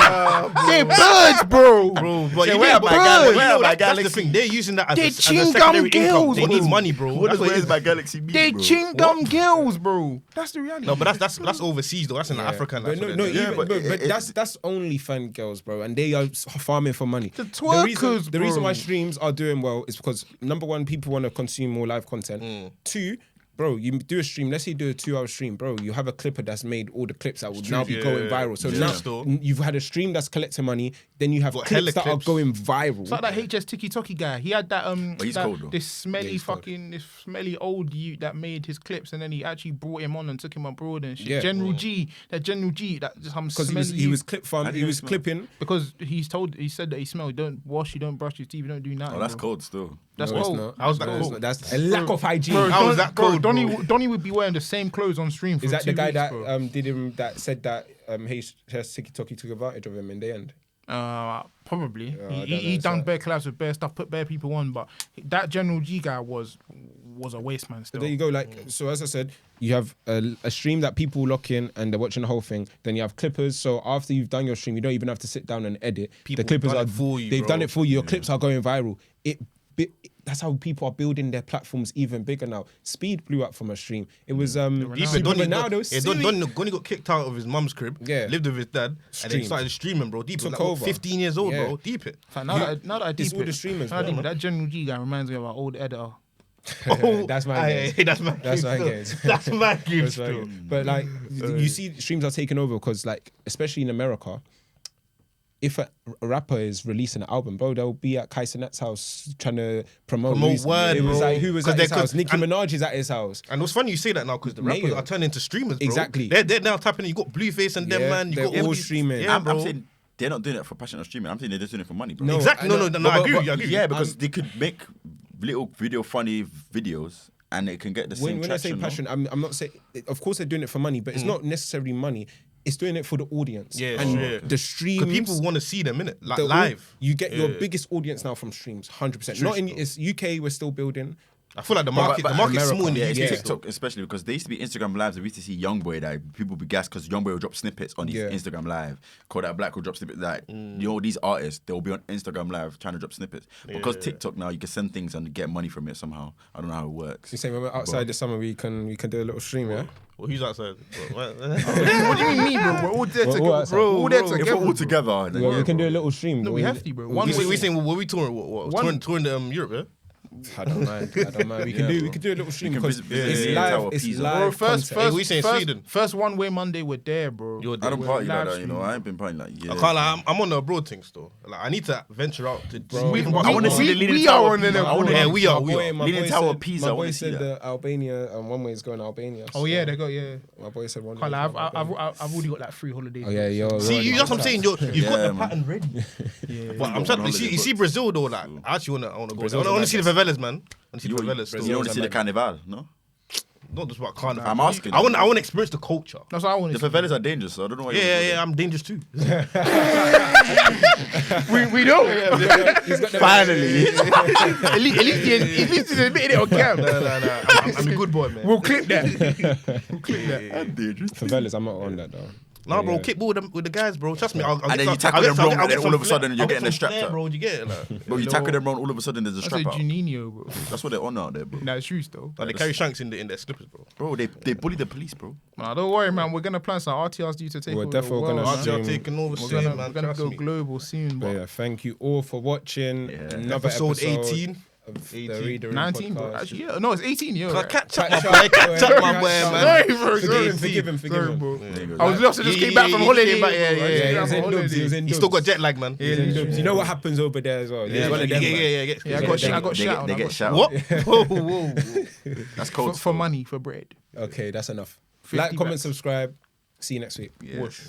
They're birds, bro. Bro, but Say, you where know, are my gal- where are my that's the galaxy? thing. They're using that as They're a chewing secondary gum income. girls, They need bro. money, bro. What That's does what it Where's is. My Galaxy mean, They're bro? chewing gum girls, bro. That's the reality. No, but that's overseas though. That's in Africa. And But that's no, what they're even, doing. Yeah, but but that's only fan girls, bro, and they are farming for money. The twerkers, the reason bro. why streams are doing well is because number one, people want to consume more live content. Two, bro, you do a stream. Let's say you do a 2-hour stream, bro. You have a clipper that's made all the clips that would now be yeah, going yeah. viral. So Yeah. now Still. you've had a stream that's collecting money. Then you have Got clips hella that are clips. going viral. It's like that HS Tiki Toki guy. He had that he's that- cold, though. this smelly he's cold. fucking this smelly old youth that made his clips, and then he actually brought him on and took him abroad and shit. Yeah. General G, that just some Because smelly. he was clip How farm. do He you was smell? clipping. because he said that he smelled. You don't wash, you don't brush your teeth, you don't do nothing. Oh, that's bro. cold still. That's No, it's cold. not. How's that No, it's cold? not. That's a lack of hygiene. Bro, How is that cold, Donny, bro? Donny would be wearing the same clothes on stream. For Is that the 2 guy weeks, that bro. did him that said that Tiki Toki took advantage of him in the end? Probably. I don't He know, done so- bare collabs with bare stuff, put bare people on, but that General G guy was a waste man still. There you go. Like so, as I said, you have a stream that people lock in and they're watching the whole thing. Then you have clippers. So after you've done your stream, you don't even have to sit down and edit. People the clippers done are it for you, They've bro. done it for you. Your clips are going viral. That's how people are building their platforms even bigger now. Speed blew up from a stream. It was Even Super Donny Ronaldo. Donny got kicked out of his mum's crib. Yeah. Lived with his dad, and Streamed. then started streaming, bro. Deep, Took like, what, over. 15 years old, Yeah. bro. Deep it. In fact, now that I deep it's all it, the streamers, now that I bro. deep it, that General G guy reminds me of our old editor. That's my Aye, game. that's my That's my game game. still. That's my game That's my still. game. But like, you see, streams are taking over because, like, especially in America, if a rapper is releasing an album, bro, they'll be at Kai Cenat's house trying to promote. Word, it was bro. like, who was at his house? Nicki Minaj is at his house. And it's funny you say that now because the rappers Mayo. are turning into streamers, bro. Exactly. They're now tapping in. You got Blueface and them, man. You they're got all all these, streaming. Yeah, I'm bro. saying they're not doing it for passion or streaming. I'm saying they're just doing it for money, bro. No, Exactly. I No, know. I agree with you. I agree. Yeah, because they could make little video funny videos and it can get the same When I say traction. passion, I'm not saying. Of course, they're doing it for money, but it's not necessarily money. It's doing it for the audience. Yeah, and sure. the streams. Because people want to see them, innit? Like the- live. You get your Yeah. biggest audience now from streams, 100%. True, Not in bro. it's UK. We're still building. I feel like the market's America, small in the Yeah, UK. it's still. TikTok especially because they used to be Instagram lives. We used to see Youngboy that people be gassed because Youngboy will drop snippets on his Yeah. Instagram live. Kodak Black will drop snippets. Like you know, these artists they will be on Instagram live trying to drop snippets because TikTok now you can send things and get money from it somehow. I don't know how it works. You say when we're outside this summer, we can do a little stream, yeah. Well, who's outside? What do you mean, bro? We're all there We're all together, outside. bro. We're all there If we're together. all together, then Well, we can do a little stream. No, we have to, bro. One We way. saying what we touring? What? Touring Europe, yeah? I don't mind. We can do a little stream We can because visit it's the live. Tower It's Pisa. live. Bro, first, content. we saying Sweden. first one way Monday, we're there, bro. You're I don't We're party like live that, you know. streaming. I ain't been partying like I yeah. can't lie, I'm on the abroad thing still. Like I need to venture out to. We- I want to see the Leaning we Tower are on Pisa. an I wanna- Yeah, we are. My Leaning boy Tower said- Pisa, I My boy wanna see said that. that Albania, one way is going to Albania. Oh yeah, they got yeah. My boy said one. Can't way lie, is I've going to Albania. already got like 3 holidays. Oh yeah, yo. See, that's what I'm saying. You've got Yeah, the man. pattern ready. But I'm Got trying. one You see holiday Brazil though. Like I actually want to go. Brazil's I want a to see the favelas, man. I want to see You the favelas. still. want to see the carnival, no? Not just about carnival. I'm asking. I want to experience the culture. That's what I want The to see. favelas are dangerous, so I don't know why. Yeah. I'm dangerous too. We know. Finally, At least he's admitted it on cam. No. I'm a good boy, man. We'll clip that. We'll clip that. I'm dangerous. Favelas, I'm not on that though. Nah, bro, Yeah. kickball with the guys, bro. Trust me. I'll And get then some- you tackle I'll get them some- wrong, I'll and get then some all of a flair- sudden you're I'll get getting the some strap flair, out. bro. You get it, like. Bro, you tackle them wrong, all of a sudden there's a That's strap a out. Juninho, bro. That's what they're on out there, bro. That's true, though. Like they carry shanks in their slippers, bro. Bro, they bully the police, bro. Man, don't worry, man. We're gonna plan some RTRs due to take We're over definitely the gonna world, stream. man. RTR taking over We're soon, gonna, man. we're gonna Trust go me. global soon, But but yeah, thank you all for watching another Episode episode 18. of 18. the Reader 19, bro. podcast. Actually, yeah, no, it's 18, yo. Right? Catch up, Catch my up, boy. Catch up, my boy, catch up. man. Sorry, bro. Forgive him. Sorry, bro. There you go. I was lost. I just came back from he holiday. came back, yeah, bro. I yeah, just Yeah, came he back was from in dubs. holiday. He was in He dubs. still got jet lag, man. He's in dubs. You know what happens over there as well. He's one of them, man. Yeah, I got shit. I got They shot. on. get I got shot. What? Whoa. That's for, cold. for money, for bread. Okay, that's enough. 50 Like, comment, backs. subscribe. See you next week. Yeah. Whoosh.